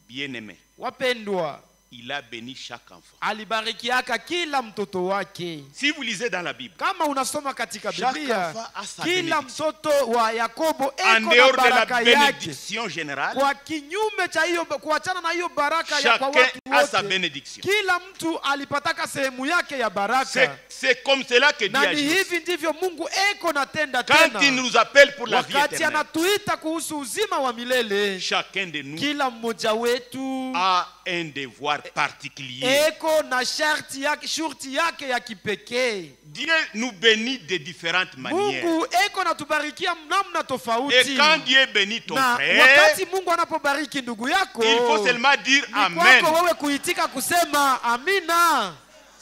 bien-aimé, wapendwa, il a béni chaque enfant. alibarikiaka kila mtoto wake. Si vous lisez dans la Bible, Kama unasoma katika chaque Biblia, enfant a sa kila bénédiction. mtoto wa Yakobo En eko na dehors de la baraka yake. bénédiction générale, Kwa kinyume cha hiyo, kuachana na hiyo baraka ya kwa chacun watu a sa wote, bénédiction. kila mtu alipataka sehemu yake ya baraka. C'est comme cela que Dieu Na ni agit. hivi ndivyo Mungu eko natenda Quand il tena. nous appelle pour la vie Wakati éternelle, anatuita kuhusu uzima wa milele, chacun de nous kila mmoja wetu a un devoir particulier. eko na shurti yake ya kipekee. Dieu nous bénit de différentes manières. Mungu eko natubarikia namna tofauti. Et quand Dieu bénit ton na frère, wakati Mungu anapobariki ndugu yako, il faut seulement dire ni Amen. kwako wewe kuitika kusema amina.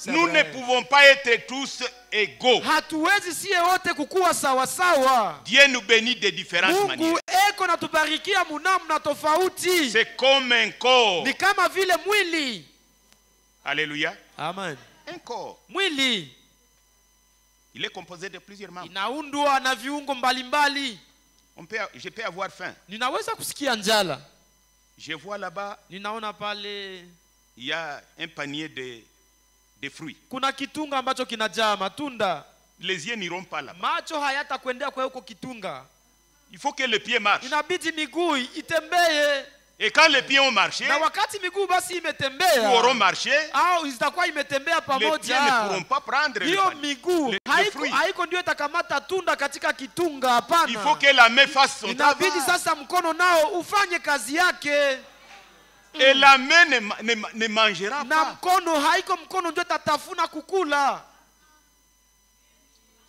Nous ne pouvons pas être tous égaux. Hatuwezi sie wote kukua sawa sawa. Dieu nous bénit de différentes manières. Mungu eko natubarikia munamna tofauti. C'est comme un corps. Ni kama vile mwili. Alléluia. Amen. Un corps. Mwili. Il est composé de plusieurs membres. Inaundwa na viungo mbalimbali. Je peux avoir faim. Ninaweza kusikia njala. Je vois là-bas. Ninaona pale. Il y a un panier de fruits. Kuna kitunga ambacho kinajaa matunda. Les yeux n'iront pas là-bas. Macho hayatakwendea kwa huko kitunga. Il faut que les pieds marchent. Inabidi miguu itembee. Et quand les pieds ont marché, na wakati miguu basi imetembea, ils auront marché, au zitakuwa imetembea pamoja, les pieds ne pourront pas prendre hiyo miguu haiko ndio itakamata tunda katika kitunga. Hapana, il faut que la main fasse son travail. Inabidi sasa mkono nao ufanye kazi yake. Et la main ne mangera na pas. Mkono haiko mkono ndio tatafuna kukula.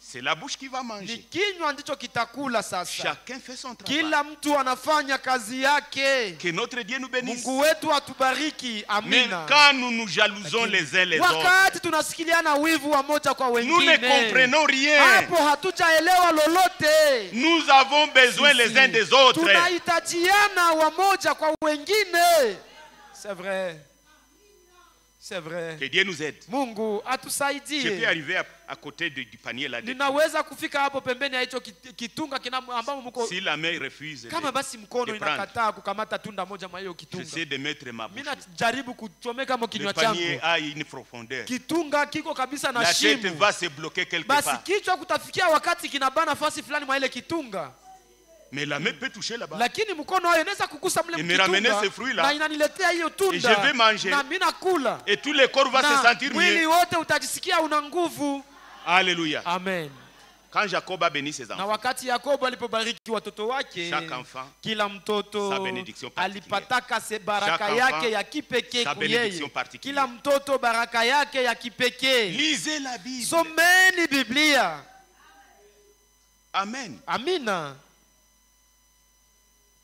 C'est la bouche qui va manger. Ni kinywa ndicho kitakula sasa. Chacun fait son travail. Kila mtu anafanya kazi yake. Que notre Dieu nous bénisse. Mungu wetu atubariki. Amina. Mais quand nous nous jalousons les uns les autres, wakati tunasikiliana wivu wa moja kwa wengine, nous ne comprenons rien. Hapo hatujaelewa lolote. Nous avons besoin les uns des autres. Tunahitajiana wa moja kwa wengine. C'est vrai. C'est vrai. Que Dieu nous aide. Mungu atusaidie. Je peux arriver à côté du panier là. Ninaweza kufika hapo pembeni ya hicho kitunga ambamo mko. Si la main refuse. Kama basi mkono inakataa kukamata tunda moja mwa hiyo kitunga. J'essaie de mettre ma bouche. Mimi najaribu kuchomeka mo kinywa changu. changu. Le panier a une profondeur. Kitunga kiko kabisa na shimo. La tête va se bloquer quelque part. Basi kichwa kutafikia wakati kinabana nafasi fulani mwa ile kitunga. Mais la main peut toucher là-bas. Lakini mkono wao inaweza kukusa mle kitunga. Na inaniletea hiyo tunda. Et je vais manger. Na mimi nakula. Et tout le corps va se sentir mieux. Mwili wote utajisikia una nguvu. Alléluia. Amen. Quand Jacob a béni ses enfants. Na wakati Yakobo alipobariki watoto wake, chaque enfant, kila mtoto alipataka baraka yake ya kipekee kuyeye. Kila mtoto baraka yake ya kipekee. Lisez la Bible. Someni Biblia. Amen. Amina.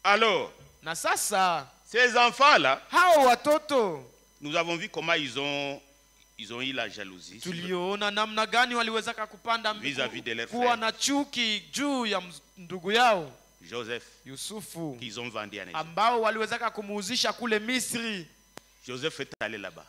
Alors, na sasa, ces enfants-là, hao watoto, nous avons vu comment ils ont eu la jalousie. Tuliona namna gani waliweza kupanda vis-à-vis de leur kuwa na chuki juu ya ndugu yao Joseph, Yusufu, qu'ils ont vendu en Égypte. Ambao waliweza kumuuzisha kule Misri. Joseph est allé là-bas.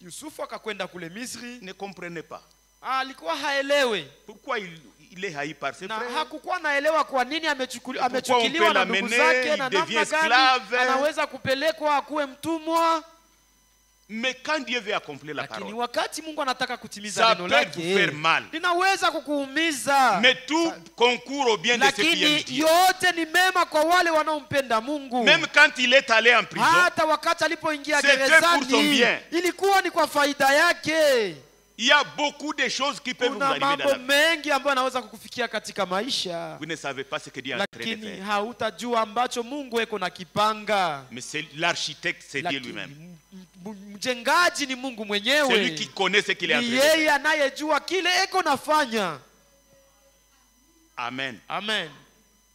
Yusufu akakwenda kule Misri. Ne comprenait pas. Alikuwa haelewi. Pourquoi il est haï par ses frères? Hakukuwa naelewa kwa nini amechukiliwa na ndugu zake na namna gani anaweza kupelekwa akuwe mtumwa. Mais quand Dieu veut accomplir la parole, wakati Mungu anataka kutimiza neno lake, linaweza kukuumiza. Mais tout concourt au bien de ceux qui aiment Dieu. Yote ni mema kwa wale wanaompenda Mungu. Même quand il est allé en prison, hata wakati alipoingia gerezani, ilikuwa ni kwa faida yake. Il y a beaucoup de choses qui peuvent vous arriver dans la vie. Mengi ambayo anaweza kukufikia katika maisha. Vous ne savez pas ce que Dieu est en train de faire. Lakini hautajua ambacho Mungu eko na kipanga. Mais c'est l'architecte, c'est Dieu lui-même. Mjengaji ni Mungu mwenyewe. C'est lui qui connaît ce qu'il est en train de faire. Yeye anayejua kile eko nafanya. Amen. Amen.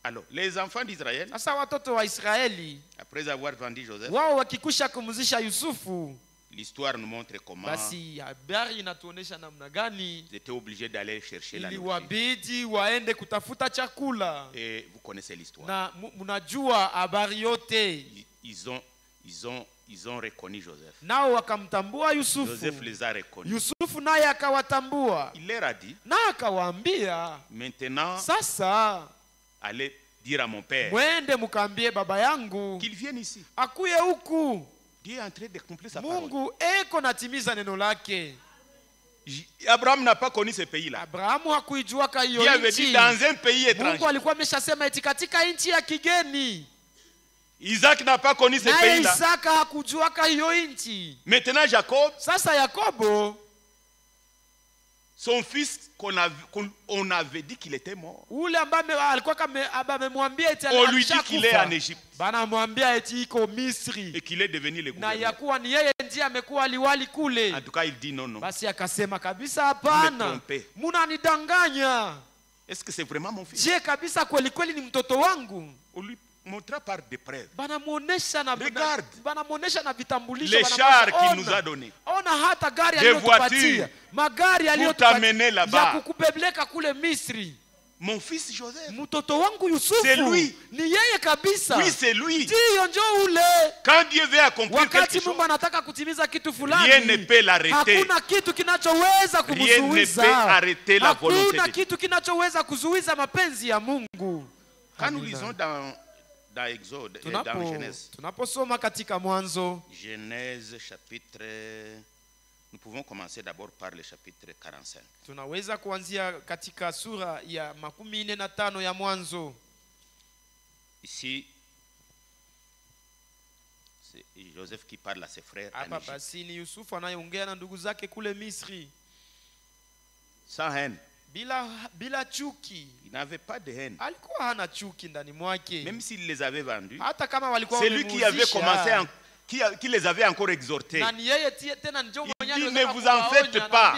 Alors, les enfants d'Israël, sasa watoto wa Israeli, après avoir vendu Joseph, wao wakikusha kumuzisha Yusufu, l'histoire nous montre comment basi habari inatuonesha namna gani ils étaient obligés d'aller chercher la nourriture. Iliwabidi waende kutafuta chakula. Et vous connaissez l'histoire. Na mnajua habari yote. Ils ont reconnu Joseph. Nao wakamtambua Yusufu. Joseph les a reconnus. Yusufu naye akawatambua. Il leur a dit, na akawaambia, maintenant, sasa allez dire à mon père, mwende mukambie baba yangu qu'il vienne ici. Akuye huku. Dieu est en train d'accomplir sa parole. Mungu eko natimiza neno lake. Abraham n'a pas connu ce pays-là. Abrahamu hakuijuaka hiyo nchi. Dieu avait dit dans un pays étranger. Mungu alikuwa ameshasema eti katika nchi ya kigeni. Isaac n'a pas connu ce pays-là. Isaka hakujuaka hiyo nchi. Maintenant Jacob, sasa Yakobo, son fils qu'on avait dit qu'il était mort. Ule ambaye alikuwa amemwambia eti on lui dit qu'il est en Égypte. Bana mwambia eti iko Misri. Et qu'il est devenu le gouverneur. Na yakuwa ni yeye ndiye amekuwa liwali kule. En tout cas, il dit non. Basi akasema kabisa hapana. Munanidanganya. Est-ce que c'est vraiment mon fils? Je kabisa kweli kweli ni mtoto wangu? On lui montre montra par des preuves. Regarde les chars qu'il nous a donnés. Des voitures pour t'amener là-bas. Mon fils Joseph, c'est lui. Oui, c'est lui. Quand Dieu veut accomplir quelque chose, rien ne peut l'arrêter. Rien ne peut arrêter la volonté de Dieu. Quand nous lisons dans Exode, dans Genèse, Genèse chapitre, nous pouvons commencer d'abord par le chapitre 45. Tunaweza kuanzia katika sura ya 45 ya Mwanzo. Ici, c'est Joseph qui parle à ses frères. Hapa basi ni Yusufu anayeongea na ndugu zake kule Misri. Sans haine. Bila chuki. Il n'avait pas de haine. Alikuwa hana chuki ndani mwake. Même s'il les avait vendus. Hata kama walikuwa c'est lui qui avait commencé qui les avait encore exhortés. Il dit ne vous en faites pas.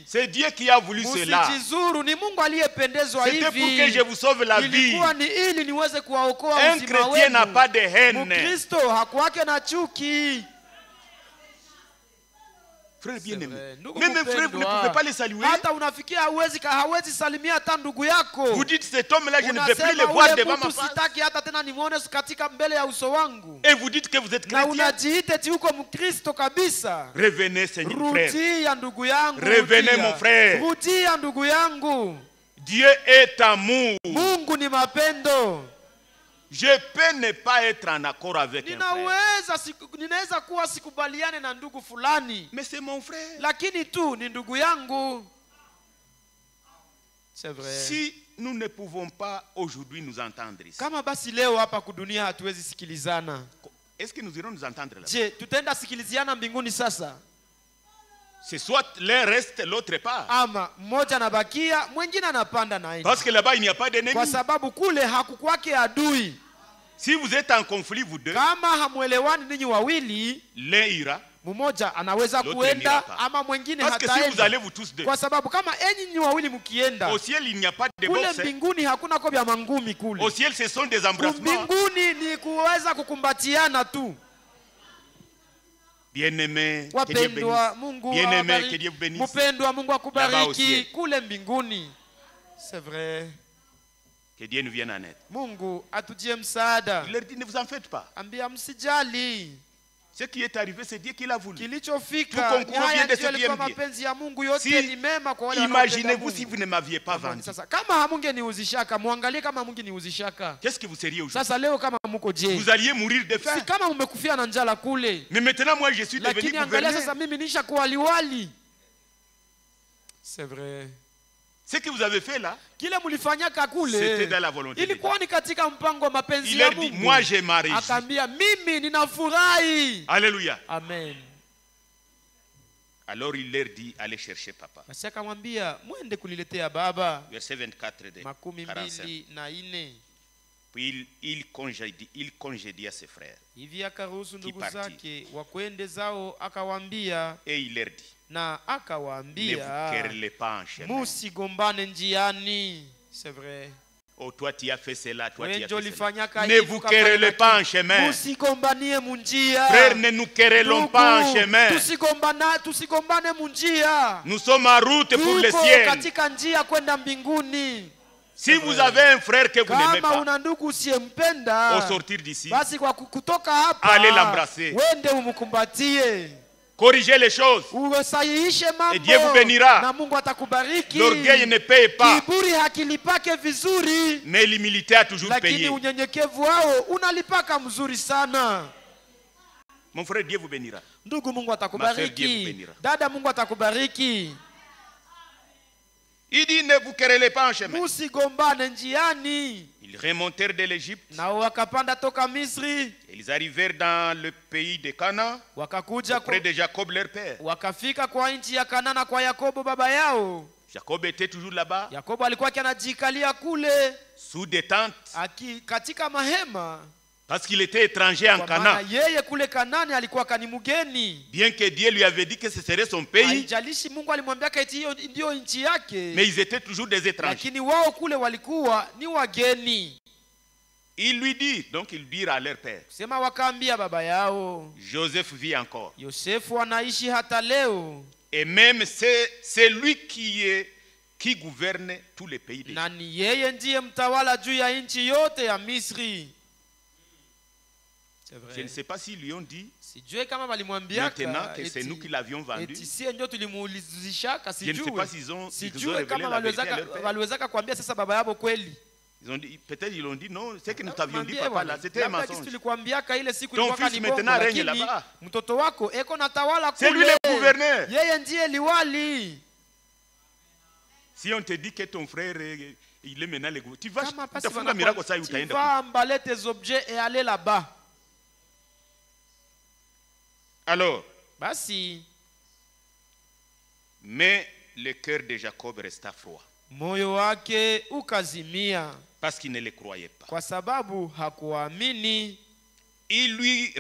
C'est Dieu qui a voulu cela. C'était pour que je vous sauve la vie. Un chrétien n'a pas de haine. Frère bien-aimé, même un frère, vous ne pouvez pas les saluer. Vous dites, cet homme-là, je ne vais plus le voir devant ma face. Et vous dites que vous êtes chrétien. Revenez, Seigneur frère. Revenez, mon frère. Dieu est amour. Je peux ne pas être en accord avec un frère. Mais c'est mon frère. C'est vrai. Si nous ne pouvons pas aujourd'hui nous entendre ici, est-ce que nous irons nous entendre là? C'est soit l'un reste, l'autre part. Parce que là-bas, il n'y a pas d'ennemi. Si vous êtes en conflit, vous deux, l'un ira, l'autre n'ira pas. Parce que si vous allez vous tous deux, au ciel, il n'y a pas de boxe. Au ciel, ce sont des embrassements. Bien-aimé, que Dieu bénisse. Bien-aimé, que Dieu vous bénisse. Là-bas au ciel. C'est vrai. Que Dieu nous vienne en aide. Il leur dit, ne vous en faites pas. Ce qui est arrivé, c'est Dieu qui l'a voulu. Tout concourt vient de ce qui aime bien. Si, imaginez-vous si vous ne m'aviez pas vendu. Qu'est-ce que vous seriez aujourd'hui? Vous alliez mourir de faim. Mais maintenant, moi, je suis devenu gouverneur. C'est vrai. Ce que vous avez fait là, c'était dans la volonté de Dieu. Il a dit, moi j'ai ma régie. Alléluia. Amen. Alors il leur dit, allez chercher papa. Verset 24 de 45. Puis il congédia ses frères qui partirent. Et il leur dit, na akawaambia, ne vous querellez pas en chemin. Musigombane njiani. C'est vrai. Oh, toi tu as fait cela, toi tu as fait cela. Ne vous querellez pas en chemin. Musigombanie munjia. Frères, ne nous querellons pas en chemin. Tusigombane munjia. Nous sommes en route pour le ciel. Katika njia kwenda mbinguni. Si vous avez un frère que vous n'aimez pas, au sortir d'ici, allez l'embrasser. Corrigez les choses. Et Dieu vous bénira. L'orgueil ne paye pas. Mais l'humilité a toujours payé. Mon frère, Dieu vous bénira. Ma soeur, Dieu vous bénira. Il dit, ne vous querellez pas en chemin. Ils remontèrent de l'Égypte. Ils arrivèrent dans le pays de Canaan, auprès de Jacob leur père. Jacob était toujours là-bas, sous des tentes, parce qu'il était étranger en Canaan. Bien que Dieu lui avait dit que ce serait son pays, mais ils étaient toujours des étrangers. Ils lui disent, donc ils dirent à leur père, Sema wakaambia baba yao, Joseph vit encore. Yosefu anaishi hata leo. Et même c'est lui qui gouverne tous les pays d'Égypte. Na ni yeye ndiye mtawala juu ya nchi yote ya Misri. Je ne sais pas s'ils lui ont dit, Sijue kama walimwambiaka maintenant que c'est nous qui l'avions vendu. eti sie ndio tulimuulizishaka, Je ne sais pas s'ils ont révélé kama la vérité à leur père. waliwezaka kuambia sasa baba yabo kweli. Ils ont dit, peut-être ils ont dit non, c'est que nous t'avions dit papa là, c'était un mensonge. Tulikuambiaka ile siku Ton ilikuwa fils ni bongo, maintenant règne lakini là-bas. mtoto wako eko na tawala C'est lui kule. le gouverneur. Yeye ndiye liwali. Si on te dit que ton frère il est maintenant le gouverneur, tu vas Kama te faire un miracle ça où tu utaenda. vas emballer tes objets et aller là-bas. Alors, basi, mais le cœur de Jacob resta froid. Moyo wake ukazimia. Parce qu'il ne le croyait pas. Kwa sababu hakuamini. Ils lui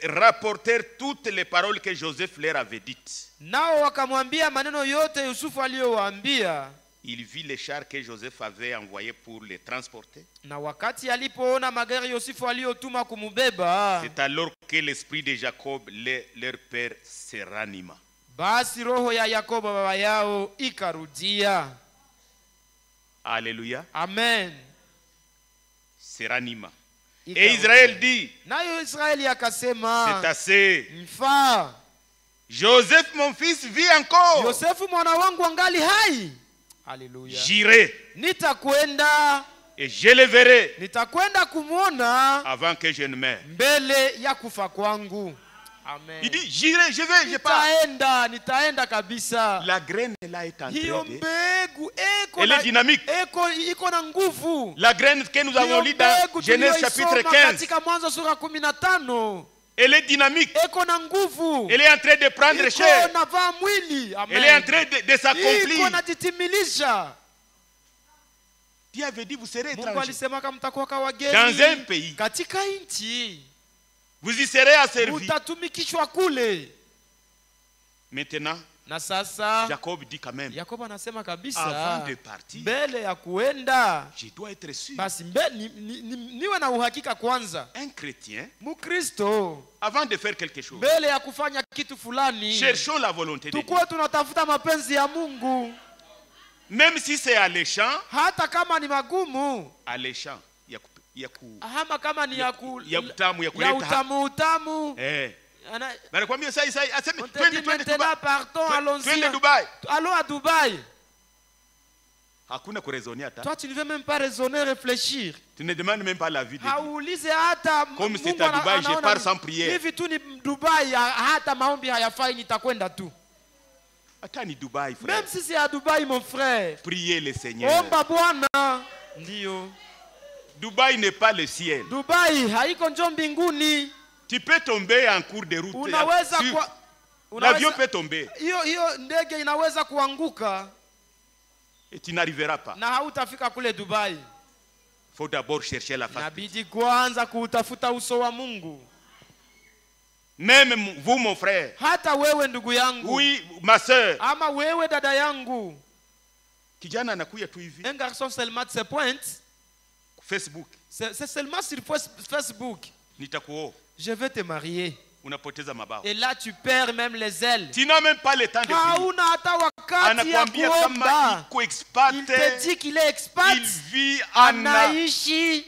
rapportèrent toutes les paroles que Joseph leur avait dites. Nao wakamwambia maneno yote Yusufu aliyowaambia. Il vit les chars que Joseph avait envoyés pour les transporter. Na wakati alipoona magari Yosefu aliyotuma kumubeba, c'est alors que l'esprit de Jacob, leur père, se ranima. Basi roho ya Yakobo baba yao ikarudia. Alléluia. Amen. Se ranima. Et Israël dit, nayo Israeli akasema, c'est assez. Mfa. Joseph mon fils vit encore. Yosefu mwana wangu angali hai. Alléluia. J'irai. Nitakwenda. Et je le verrai. Nitakwenda kumuona avant que je ne meure. Mbele ya kufa kwangu. Amen. Il dit j'irai, je vais, je pars. Nitaenda kabisa. La graine là est en train de... Elle est dynamique. Iko na nguvu. La graine que nous avons lue dans Genèse chapitre 15. Katika Mwanzo sura 15. Elle est dynamique. Iko na nguvu. Elle est en train de prendre chair. Iko na vaa mwili. Amen. Elle est en train de s'accomplir. Iko na jitimilisha. Dieu avait dit vous serez Mungu étrangers. alisema kama mtakuwa wageni dans un pays. Katika nchi. Vous y serez asservis. Utatumikishwa kule. Maintenant, na sasa Jacob dit quand même, Yakobo anasema kabisa, avant de partir, mbele ya kuenda, je dois être sûr. Basi niwe na uhakika kwanza. Un chrétien, Mkristo, avant de faire quelque chose, mbele ya kufanya kitu fulani, cherchons la volonté de Dieu. Tukuwe tunatafuta mapenzi ya Mungu. Même si c'est alléchant, hata kama ni magumu, alléchant, hama kama ni ya utamu. Banakwambia sai aseme twende Dubai. Allons à Dubai. Hakuna kurezonia hata. Toi tu ne veux même pas raisonner, réfléchir. Tu ne demandes même pas la vie de Dieu. Haulize hata comme c'est à Dubai, je pars sans prière. Hivi tu ni Dubai, hata maombi hayafai, nitakwenda tu. Hata ni Dubai, frère. Même si c'est à Dubai, mon frère. Priez le Seigneur. Omba Bwana. Ndio. Dubai n'est pas le ciel. Dubai haiko njo mbinguni. Tu peux tomber en cours de route. Unaweza l'avion peut tomber. Hiyo ndege inaweza kuanguka. Et tu n'arriveras pas. Na hautafika kule Dubai. Faut d'abord chercher la face. Inabidi kwanza kutafuta uso wa Mungu. Même vous mon frère. Hata wewe ndugu yangu. Oui, ma sœur. Ama wewe dada yangu. Kijana anakuja tu hivi. Un garçon seulement se pointe. Facebook. C'est seulement sur Facebook. Nitakuoa. Je vais te marier. Unapoteza mabawa. Et là tu perds même les ailes. Tu n'as même pas le temps de prier. Hauna hata wakati ya kuomba. Il te dit qu'il est expat. Il vit anaishi.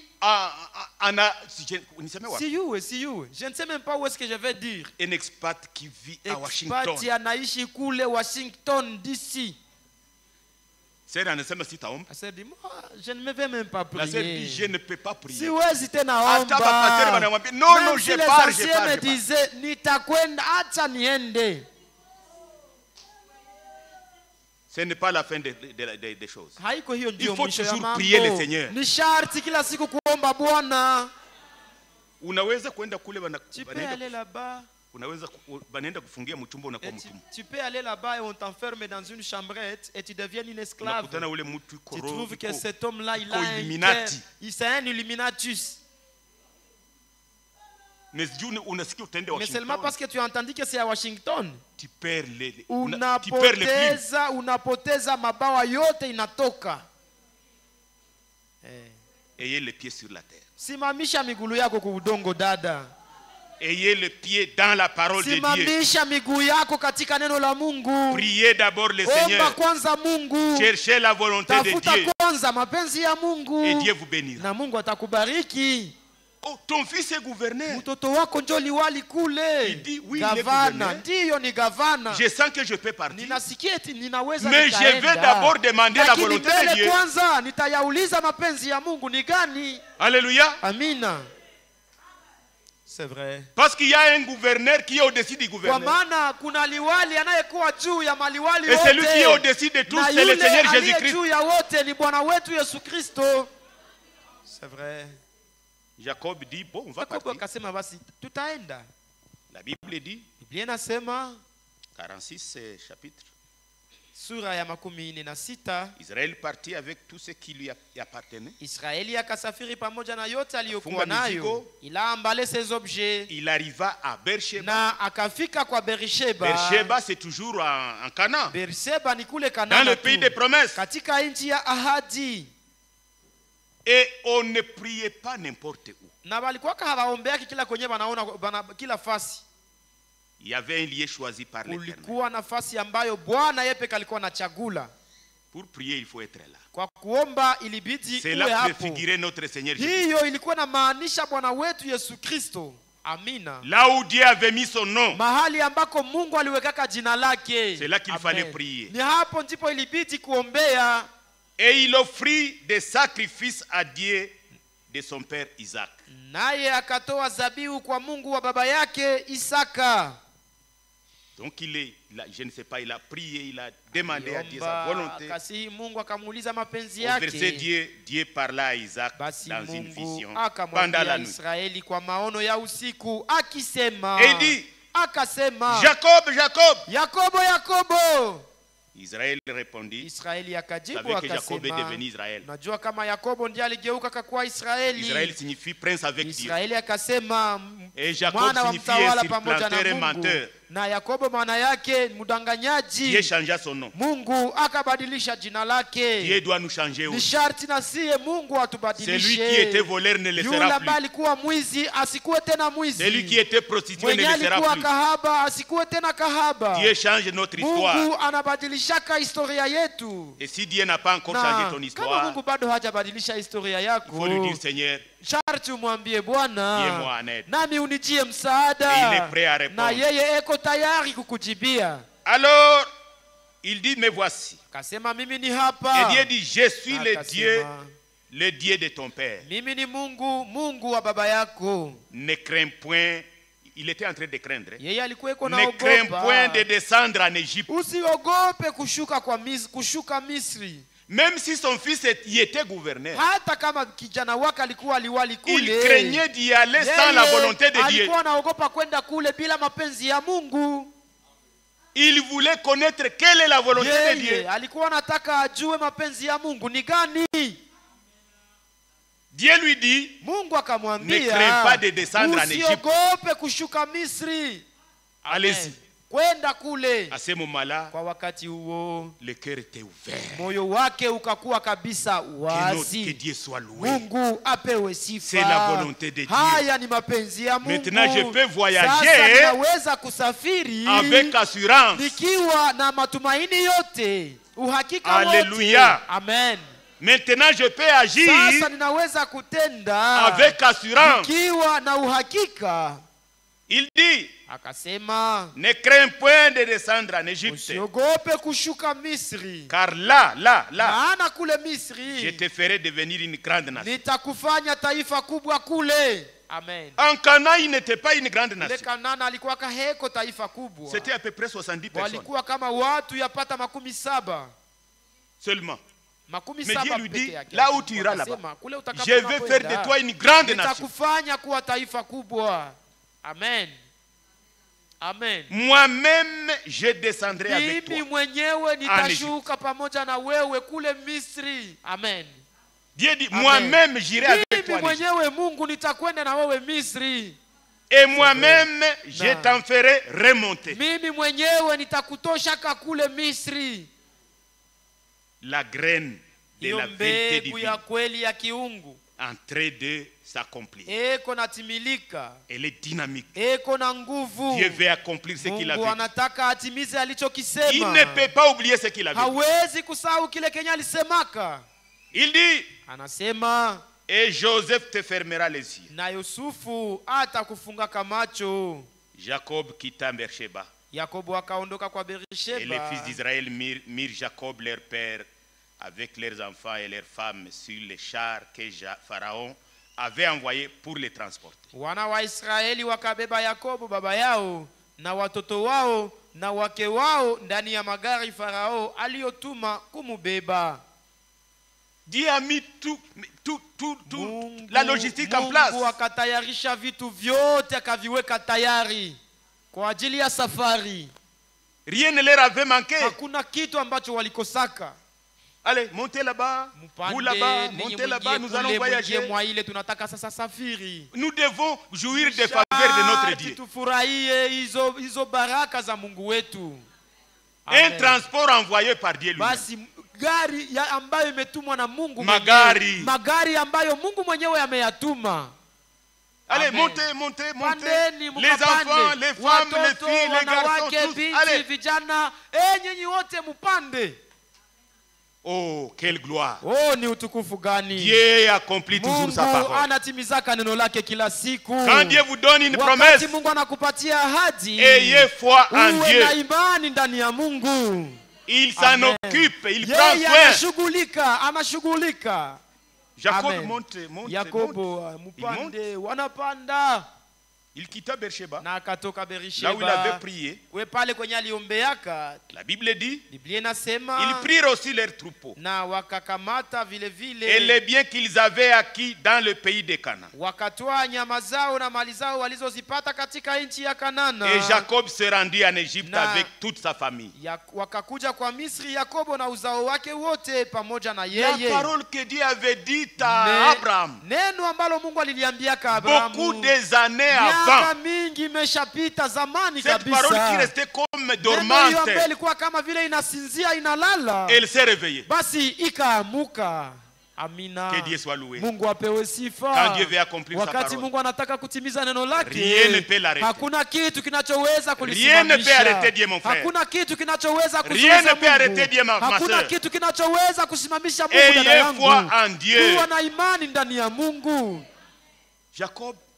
Siyuwe. Je ne sais même pas où est-ce que je vais dire. Un expat qui vit à Washington. Expat anaishi kule Washington DC. Sœur anasema sitaomba. Je ne me vais même pas prier. La sœur dit je ne peux pas prier. Siwezi tena omba. Non, je pars. Me disait nitakwenda, acha niende. Ce n'est pas la fin des choses. Il faut toujours prier le Seigneur. Ni sharti kila siku kuomba Bwana. Unaweza kwenda kule banaenda kufungia mchumba unakuwa mtumwa. Tu peux aller là-bas et on t'enferme dans une chambrette et tu deviens une esclave. Tu trouves que cet homme-là il a un cœur. C'est un Illuminatus. Mais seulement parce que tu as entendu que c'est à Washington. Tu perds les unapoteza mabawa yote inatoka. Ayez les pieds sur la terre. Simamisha miguu yako kwa udongo dada. Ayez le pied dans la parole de Dieu. Simamisha miguu yako katika neno la Mungu. Priez d'abord le Omba Seigneur. kwanza Mungu. Cherchez la volonté de Tafuta Dieu. kwanza mapenzi ya Mungu. Et Dieu vous bénira. Na Mungu atakubariki. Oh, ton fils est gouverneur. Mtoto wako ndio liwali kule. Il dit oui, gavana. Ndiyo ni gavana. Je sens que je peux partir. Ninasikia eti ninaweza Mais nikaenda. je vais d'abord demander la volonté de Dieu. Kwanza nitayauliza mapenzi ya Mungu ni gani? Alléluia. Amina. C'est vrai. Parce qu'il y a un gouverneur qui est au-dessus du gouverneur. Kwa maana kuna liwali anayekuwa juu ya maliwali Et wote. celui qui est au-dessus de tous, c'est le Seigneur Jésus-Christ. Juu ya wote ni Bwana wetu Yesu Kristo. C'est vrai. Jacob dit, bon, on va partir. Akasema basi tutaenda. La Bible dit, Biblia inasema 46 chapitre, sura ya 46, Israël partit avec tout ce qui lui appartenait. Israeli akasafiri pamoja na yote aliyokuwa nayo. Il a emballé ses objets. Il arriva à Beersheba. Na akafika kwa Beersheba. Beersheba c'est toujours en Canaan. Beersheba ni kule Kanana. Dans le pays des promesses. Katika nchi ya ahadi. Et on ne priait pas n'importe où. Na walikuwa hawaombeaki kila kwenye wanaona kila fasi. Il y avait un lieu choisi par l'Éternel. Kulikuwa nafasi ambayo Bwana yeye pekee alikuwa anachagula. Pour prier, il faut être là. Kwa kuomba ilibidi uwe hapo. Cela préfigurait notre Seigneur Jésus. Hiyo ilikuwa inamaanisha Bwana wetu Yesu Kristo. Amina. Là où Dieu avait mis son nom. Mahali ambako Mungu aliweka jina lake. C'est là qu'il fallait prier. Ni hapo ndipo ilibidi kuombea. Et il offrit des sacrifices à Dieu de son père Isaac. Naye akatoa zabihu kwa Mungu wa baba yake Isaka. Donc je ne sais pas, il a prié, il a demandé à Dieu sa volonté. Akasihi Mungu akamuuliza mapenzi Au yake. verset Dieu parla à Isaac dans une vision pendant la nuit. Israeli kwa maono ya usiku akisema. Et il dit, akasema, Jacob, Jacob. Yakobo, Yakobo. Israël répondit, Israeli akajibu savez que Jacob est akasema, devenu Israël. najua kama Yakobo ndiye aligeuka akakuwa Israeli. Israël signifie prince avec Dieu. Israeli akasema Et Jacob mwana wa signifie mtawala pamoja na supplanteur et Mungu. menteur. Na Yakobo maana yake mdanganyaji. Dieu changea son nom. Mungu akabadilisha jina lake. Dieu doit nous changer Ni aussi. sharti na siye Mungu atubadilishe. Celui qui était voleur ne le Yule sera ambaye plus. alikuwa mwizi asikuwe tena mwizi. Celui qui était prostitué ne Mwenye le sera alikuwa plus. kahaba asikuwe tena kahaba. Dieu change notre histoire. Mungu anabadilishaka historia yetu. Et si Dieu n'a pas encore changé ton Kama histoire, Mungu bado hajabadilisha historia il yako, faut lui dire, Seigneur, sharti umwambie viens-moi Bwana, en aide. nami unijie Et msaada. il est prêt à répondre. Na yeye eko tayari kukujibia. Alors, il dit, mais voici. Akasema mimi ni hapa. Et Dieu dit, je suis le Akasema, Dieu de ton père. mimi ni Mungu, Mungu wa baba yako. Ne crains point. Il était en train de craindre. Yeye alikuwa iko Ne crains naogopa. point de descendre en Égypte. Usiogope kushuka Misri. Même si son fils y était gouverneur, Hata kama kijana wake alikuwa liwali il kule. craignait d'y aller sans la volonté de Dieu. Alikuwa anaogopa kwenda kule bila mapenzi ya Mungu. Il voulait connaître quelle est la volonté de Dieu. Yeye alikuwa anataka ajue mapenzi ya Mungu ni gani. Dieu lui dit, Mungu akamwambia, ne crains pas de descendre en Égypte. Usiogope kushuka Misri. Allez-y. Kwenda kule. À ce moment-là, Kwa wakati huo le cœur était ouvert. moyo wake ukakuwa kabisa wazi. Que Dieu soit loué. Mungu apewe sifa. C'est la volonté de Dieu. Haya ni mapenzi ya Mungu. Maintenant, je peux voyager Sasa ninaweza kusafiri avec assurance. nikiwa na matumaini yote, uhakika Alléluia. wote. Amen. Maintenant, je peux agir Sasa ninaweza kutenda avec assurance. nikiwa na uhakika. Il dit, akasema, ne crains point de descendre en Égypte. Usiogope kushuka Misri. Car là, maana kule Misri je te ferai devenir une grande nation. Nitakufanya taifa kubwa kule. Amen. En Canaan, il n'était pas une grande nation. Kanana alikuwa kaheko taifa kubwa. C'était à peu près 70 personnes. Walikuwa kama watu yapata 17. Seulement. Mais Dieu lui dit, yake. là où tu iras là-bas, Kule utakapo je vais faire de toi une grande nation. Nitakufanya kuwa taifa kubwa. Amen. Amen. Moi-même, je descendrai avec toi. Mimi mwenyewe nitashuka pamoja na wewe kule Misri. Amen. Dieu dit, moi-même j'irai avec toi. Mimi mwenyewe Mungu nitakwenda na wewe Misri. Et moi-même, je t'en ferai remonter. Mimi mwenyewe nitakutoshaka kule Misri. La graine de la vérité divine. Ya kweli ya kiungu. en train de s'accomplir. eko natimilika, Elle est dynamique. eko na nguvu. Dieu veut accomplir ce qu'il a Mungu vu. anataka atimize alichokisema. Il ne peut pas oublier ce qu'il a vu. Hawezi kusahau kile Kenya alisemaka. Il dit, anasema, et Joseph te fermera les yeux. na Yusufu atakufunga macho. Jacob quitta Beersheba. Yakobo akaondoka kwa Beersheba. Et les fils d'Israël mirent Jacob leur père avec leurs enfants et leurs femmes sur les chars que Pharaon avait envoyés pour les transporter. Wana wa Israeli wakabeba Yakobo baba yao na watoto wao na wake wao ndani ya magari Farao aliyotuma kumubeba. Dieu a mis tout la logistique en place. Mungu akatayarisha vitu vyote akaviweka tayari kwa ajili ya safari. Rien ne leur avait manqué. Hakuna kitu ambacho walikosaka. Allez, montez là-bas, vous là-bas, montez là-bas, nous allons voyager. Nous devons jouir des faveurs de notre Dieu. Un transport envoyé par Dieu lui-même. Magari ambayo Mungu mwenyewe ameyatuma. Allez, montez, montez, montez. Les enfants, les femmes, les filles, les garçons, tous. Allez. Vijana, nyinyi wote mupande. Oh, quelle gloire. Oh, ni utukufu gani. Dieu accomplit toujours sa parole. Anatimizaka neno lake kila siku. Quand Dieu vous donne une promesse, Mungu anakupatia ahadi, ayez foi en Dieu. Uwe na imani ndani ya Mungu. Il s'en occupe, il prend soin. Anashughulika. Jacob monte, Yakobo mupande wanapanda. Il quitta Beersheba. Na akatoka Beersheba. Là où il avait prié. We pale kwenye aliombeaka. La Bible dit. Biblia inasema. Ils prirent aussi leurs troupeaux. Na wakakamata vile vile. Et les biens qu'ils avaient acquis dans le pays de Canaan. Wakatoa nyama zao na mali zao walizozipata katika nchi ya Kanana. Et Jacob se rendit en Égypte avec toute sa famille. Wakakuja kwa Misri Yakobo na uzao wake wote pamoja na yeye. La parole que Dieu avait dite à Abraham. Neno ambalo Mungu aliliambiaka Abraham. Beaucoup des années avant. Mingi imeshapita zamani kabisa. Cette parole qui restait comme dormante. Neno ilikuwa kama vile inasinzia inalala. Elle s'est réveillée. Basi ikaamuka. Amina. Que Dieu soit loué. Mungu apewe sifa. Quand Dieu veut accomplir sa parole. Wakati Mungu anataka kutimiza neno lake. Rien ne peut l'arrêter. Hakuna kitu kinachoweza kulisimamisha. Rien ne peut arrêter Dieu mon frère. Hakuna kitu kinachoweza kuzuia Rien ne peut arrêter Dieu ma sœur. Hakuna kitu kinachoweza kusimamisha Mungu dada yangu. Ayez foi en Dieu. Kuwa na imani ndani ya Mungu.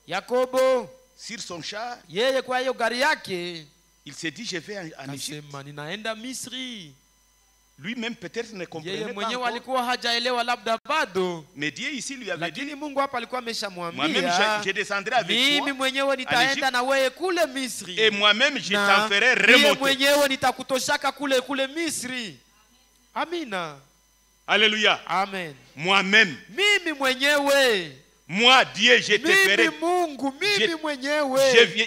Yakobo sur son char, yeye kwa hiyo gari yake, il s'est dit je vais en Égypte. Ninaenda Misri. Lui-même peut-être ne comprenait yeye pas mwenyewe encore. alikuwa hajaelewa labda bado. Mais Dieu ici lui avait dit, Mungu hapa alikuwa ameshamwambia, moi-même je descendrai avec toi. Mimi mwenyewe nitaenda na wewe kule Misri. Et moi-même je t'en ferai remonter. Mimi mwenyewe nitakutoshaka kule Misri. Amina. Alléluia. Amen. Moi-même. Mimi mwenyewe. Moi, Dieu, je te ferai. Mungu, mimi mwenyewe.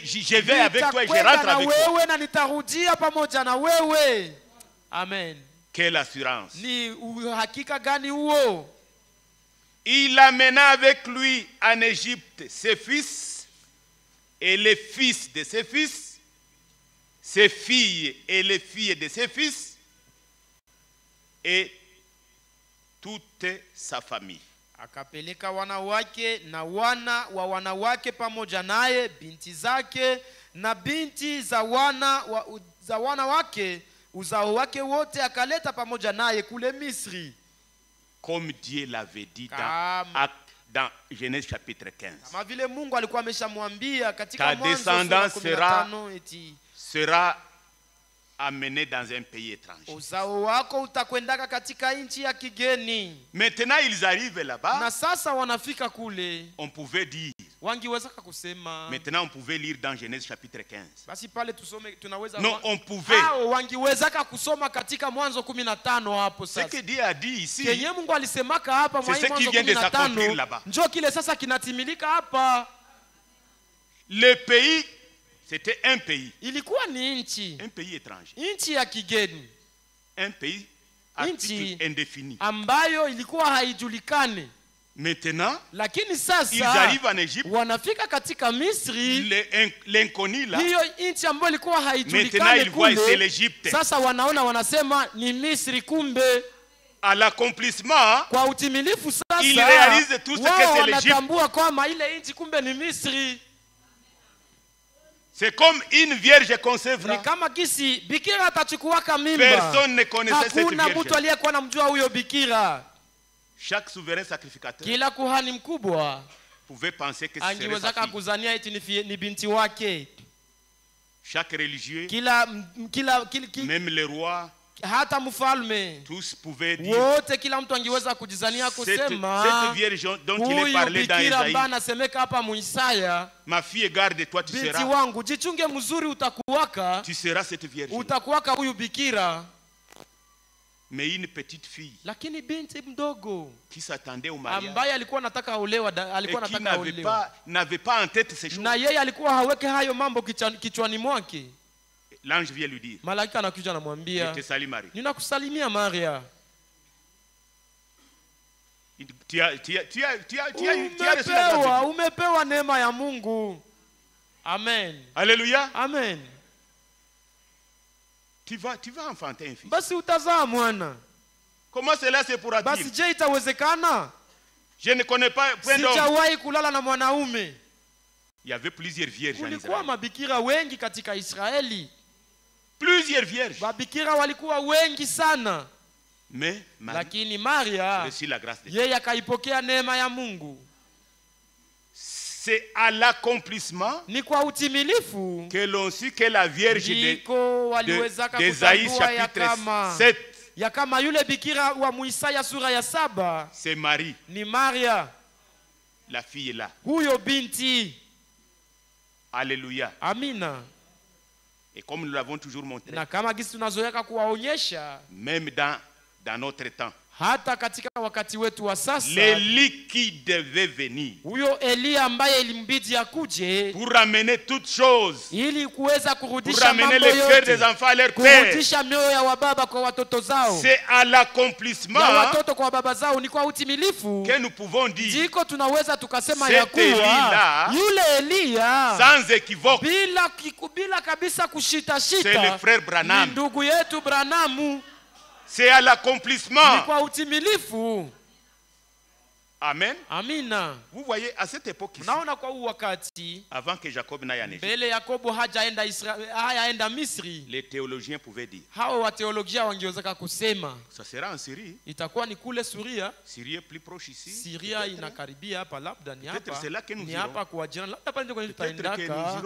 Je vais avec toi et je rentre avec toi. Na nitarudia pamoja na wewe. Amen. Quelle assurance. Ni uhakika gani huo? Il amena avec lui en Égypte ses fils et les fils de ses fils, ses filles et les filles de ses fils, et toute sa famille. Akapeleka wanawake na wana wa wanawake pamoja naye, binti zake na binti za wanawake, uzao wake wote akaleta pamoja naye kule Misri. Comme Dieu l'avait dit dans Genèse chapitre 15. Kama vile Mungu alikuwa ameshamwambia katika ta Mwanzo descendance 15 eti sera amené dans un pays étranger. Uzao wako utakwendaka katika nchi ya kigeni. Maintenant ils arrivent là-bas. Na sasa wanafika kule. On pouvait dire. Wangiweza kusema. Maintenant on pouvait lire dans Genèse chapitre 15. Basi pale tusome tunaweza. Non, on pouvait. Wangiweza kusoma katika Mwanzo 15 hapo sasa. Ce que Dieu a dit ici. Kenye Mungu alisemaka hapa Mwanzo 15. Njoo kile sasa kinatimilika hapa. Le pays, c'était un pays. Ilikuwa ni nchi. Un pays étranger. Nchi ya kigeni. Un pays article indéfini. Ambayo ilikuwa haijulikane. Maintenant, lakini sasa ils arrivent en Égypte. Wanafika katika Misri. L'inconnu là. Hiyo nchi ambayo ilikuwa haijulikane. Maintenant ils voient c'est l'Égypte. Sasa wanaona wanasema ni Misri kumbe. à l'accomplissement, kwa utimilifu sasa, il réalise tout ce que wao c'est l'Égypte. wanatambua kwamba ile nchi kumbe ni Misri. C'est comme une vierge concevra. Ni kama kisi bikira atachukuaka mimba. Personne ne connaissait cette Hakuna mtu vierge. aliyekuwa anamjua huyo bikira. Chaque souverain sacrificateur Kila kuhani mkubwa pouvait penser que ce serait sa angewezaka fille. kuzania eti ni binti wake. Chaque religieux, même les rois, hata mfalme, tous pouvaient dire wote, kila mtu angeweza kujizania kusema cette vierge dont il est parlé dans Isaïe, anasemeka hapa mu Isaya, ma fille, garde-toi, tu binti seras. wangu jichunge mzuri, utakuwaka, Tu seras cette vierge. utakuwaka huyu bikira. Mais une petite fille, lakini binti mdogo qui s'attendait au mariage, ambaye alikuwa anataka olewa, alikuwa et qui anataka olewa, n'avait pas en tête ces choses, na yeye alikuwa haweke hayo mambo kichwani mwake. l'ange vient lui dire, malaika anakuja je anamwambia, te salue Marie. ninakusalimia Maria, umepewa neema ya Mungu. Amen. Alléluia. Amen. Tu vas enfanter un fils. Basi utazaa mwana. Comment cela se pourra-t-il? Basi je, itawezekana? Je ne connais pas point d'homme. Sijawahi kulala na mwanaume. Il y avait plusieurs vierges en Kulikuwa Israël. mabikira wengi katika Israeli. Plusieurs vierges. Mabikira walikuwa wengi sana. Mais Marie, lakini Maria reçut la grâce de Dieu. yeye akaipokea neema ya Mungu. C'est à l'accomplissement ni kwa utimilifu que l'on sut que la vierge d'Ésaïe chapitre 7, ya kama yule bikira wa Isaya sura ya 7, c'est Marie, ni Maria, la fille est là. Huyo binti. Alléluia. Amina. Et comme nous l'avons toujours montré, na kama gisi tunazoeka kuwaonyesha, même dans notre temps, hata katika wakati wetu wa sasa, l'Élie qui devait venir, huyo Elia ambaye ilimbidi akuje, pour ramener toutes choses, ili kuweza kurudisha pour ramener mambo les cœurs yote, des enfants à leur père, kurudisha mioyo ya wababa kwa watoto zao, c'est à l'accomplissement ya watoto kwa baba zao, ni kwa utimilifu que nous pouvons dire, jiko tunaweza tukasema cet ya kuwa yule Elia sans équivoque, bila kabisa kushitashita, c'est le frère Branham. Ni ndugu yetu Branamu. C'est à l'accomplissement. Ni kwa utimilifu. Amen. Amina. Vous voyez, à cette époque ici, unaona kwa huu wakati, avant que Jacob n'aille en Égypte, mbele Yakobo hajaenda Misri, les théologiens pouvaient dire, hao wa teolojia wangeweza kusema, ça sera en Syrie. Itakuwa ni kule Suria. Syrie est plus proche ici. Syria inakaribia hapa, labda ni hapa. C'est là que nous ni hapa kwa jirani, labda pale ndio tutaendaka.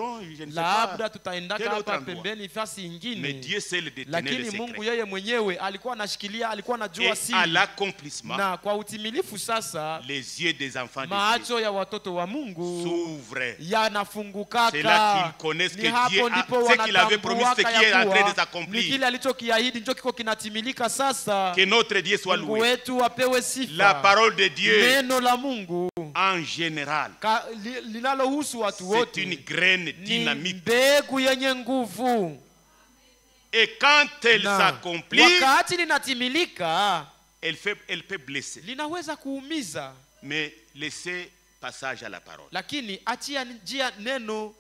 Labda tutaendaka hapa pembeni fasi nyingine. Mais Dieu sait le détenir. Lakini Mungu yeye mwenyewe alikuwa anashikilia, alikuwa anajua siri. À l'accomplissement, na kwa utimilifu sasa, les yeux des enfants de macho ya watoto wa Mungu s'ouvrent. Yanafungukaka. C'est là qu'ils connaissent que Dieu a ce qu'il avait promis, ce qui est en train de s'accomplir. Ni kile alichokiahidi ndicho kiko kinatimilika sasa. Que notre Dieu soit loué. Mungu wetu apewe sifa. La parole de Dieu, neno la Mungu en général, linalohusu watu wote, c'est une graine dynamique. Mbegu yenye nguvu. Et quand elle s'accomplit, wakati linatimilika, elle peut blesser. Linaweza kuumiza. Mais laissez passage à la parole. Lakini achia njia neno.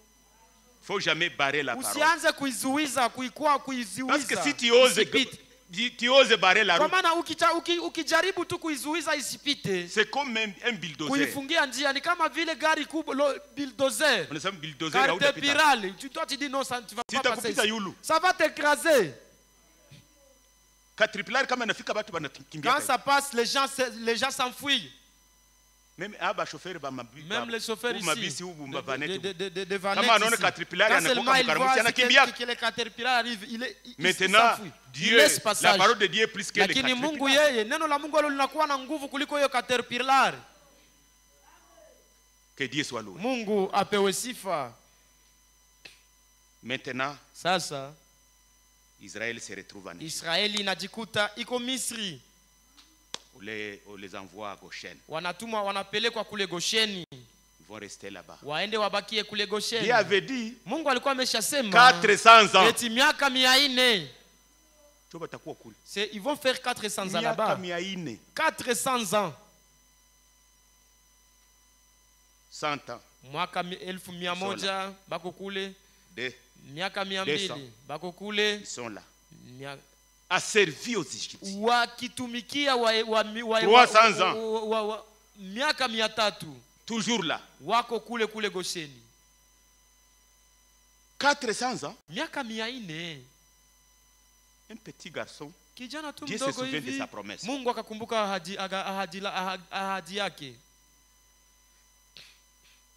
Faut jamais barrer la parole. Usianze kuizuiza, kuizuiza. Parce que si tu oses barrer la route, kwa maana ukijaribu tu kuizuiza isipite, c'est comme un bulldozer. Kuifungia njia ni kama vile gari kubwa, bulldozer. On sait bulldozer là où tu dois te dire non, ça tu vas pas passer. Ça va t'écraser. Caterpillar kama nafika watu wanakimbia. Quand ça passe, les gens s'enfuient. Même les chauffeurs ici de kama anaona Caterpillar anakuwa mkaramusi anakimbia. Maintenant Dieu, la parole de Dieu est plus que le Caterpillar. Lakini Mungu yeye, neno la Mungu linakuwa na nguvu kuliko hiyo Caterpillar. Que Dieu soit loué. Mungu apewe sifa. Maintenant, sasa Israël se retrouve en Égypte. Israeli inajikuta iko Misri. On les envoie à Goshen. Wanatumwa, wanapelekwa kule Gosheni. Ils vont rester là-bas. Waende wabakie kule Gosheni. Dieu avait dit, Mungu alikuwa ameshasema 400 ans. eti miaka 400. C'est ils vont faire 400 ans là-bas. 400 ans. 100 ans. Mwaka 1100 bako kule. Miaka 200 bako kule. Ils sont là. a servi aux Égyptiens. wakitumikia 300 ans. miaka 300 Toujours là. wako kule kule Gosheni. 400 ans. Miaka 400. Un petit garçon. Kijana tu Dieu se mdogo souvient de hivi. sa promesse. Mungu akakumbuka ahadi yake.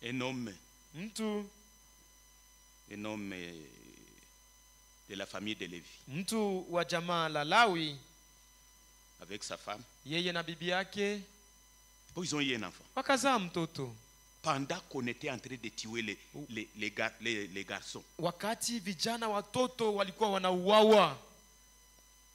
Un homme. Mtu. Un homme de la famille de Lévi. Mtu wa jamaa la Lawi. Avec sa femme. Yeye na bibi yake. Ils ont eu un enfant. Wakazaa mtoto. Pendant qu'on était en train de tuer les garçons. Wakati vijana watoto walikuwa wanauawa.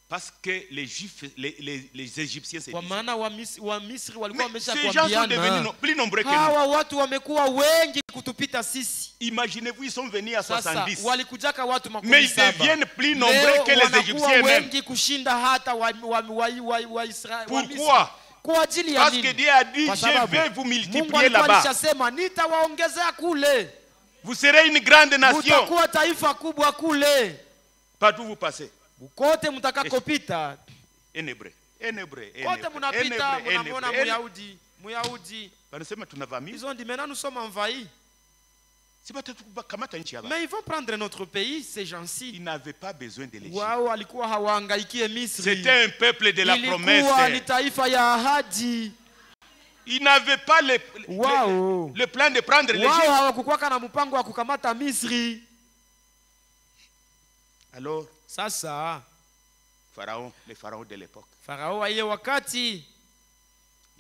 Parce que les Juifs, les Égyptiens, c'est kwa maana wa Misri walikuwa wameshakuambiana plus nombreux que nous. Hawa watu wamekuwa wengi kutupita sisi. Imaginez-vous, ils sont venus à 70. Sasa walikujaka watu 17. Mais ils deviennent plus nombreux que les Égyptiens même. Wengi kushinda hata wa Israël. Pourquoi? Kwa ajili ya nini? Parce que Dieu a dit, je vais vous multiplier là-bas. Alishasema nitawaongezea kule. Vous serez une grande nation. Mtakuwa taifa kubwa kule. Partout vous passez. Kote mtakakopita. En hébreu. En hébreu. Kote mnapita mnamuona Muyahudi. Wanasema tunavamia. Ils ont dit maintenant nous sommes envahis. Mais ils vont prendre notre pays, ces gens-ci. Ils n'avaient pas besoin de l'Égypte. Wao alikuwa hawahangaikie Misri. C'était un peuple de la promesse. Ilikuwa ni taifa ya ahadi. Ils n'avaient pas le plan de prendre l'Égypte. Wao hawakukuwa na mpango wa kukamata Misri. Alors, sasa les pharaons de l'époque. Farao yeye wakati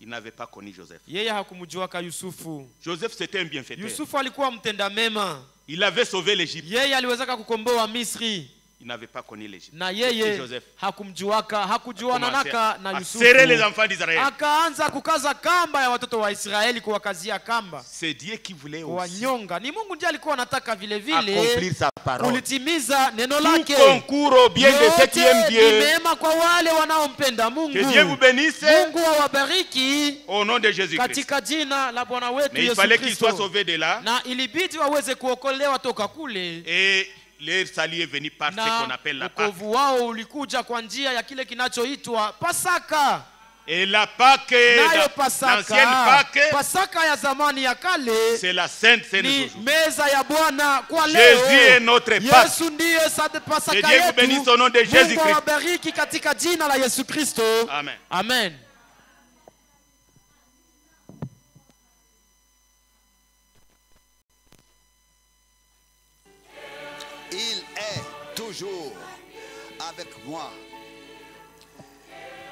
il n'avait pas connu Joseph. Yeye hakumjua ka Yusufu. Joseph c'était un bienfaiteur. Yusufu alikuwa mtenda mema. Il avait sauvé l'Égypte. Yeye aliweza kukomboa Misri. Il n'avait pas connu l'Égypte. Na yeye hakujuana naka na Yusufu. Serrer les enfants d'Israël. Akaanza kukaza kamba ya watoto wa Israeli, kuwakazia kamba. C'est Dieu qui voulait aussi wanyonga. Ni Mungu ndiye alikuwa anataka vile vile accomplir sa parole. Kulitimiza neno lake. Tout concourt au bien de ceux qui aiment Dieu. Ni mema kwa wale wanaompenda Mungu. Que Dieu vous bénisse. Mungu awabariki. Au nom de Jésus-Christ. Katika jina la Bwana wetu Yesu Kristo. Mais il fallait qu'ils soient sauvés de là. Na ilibidi waweze kuokolewa toka kule. Et leur salut est venu par ce qu'on appelle la Pâque. Wokovu wao ulikuja kwa njia ya kile kinachoitwa Pasaka. Et la Pâque, l'ancienne Pâque, Pasaka ya zamani ya kale, c'est la Sainte Seine d'aujourd'hui. Meza ya Bwana kwa leo. Jésus est notre Pâque. Yesu ndiye Pasaka yetu. Que Dieu vous bénisse au nom de Jésus-Christ. Mungu awabariki katika jina la Yesu Kristo. Amen. Amen. Il est toujours avec moi.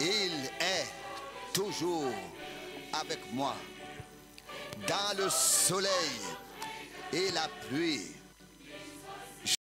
Il est toujours avec moi. Dans le soleil et la pluie,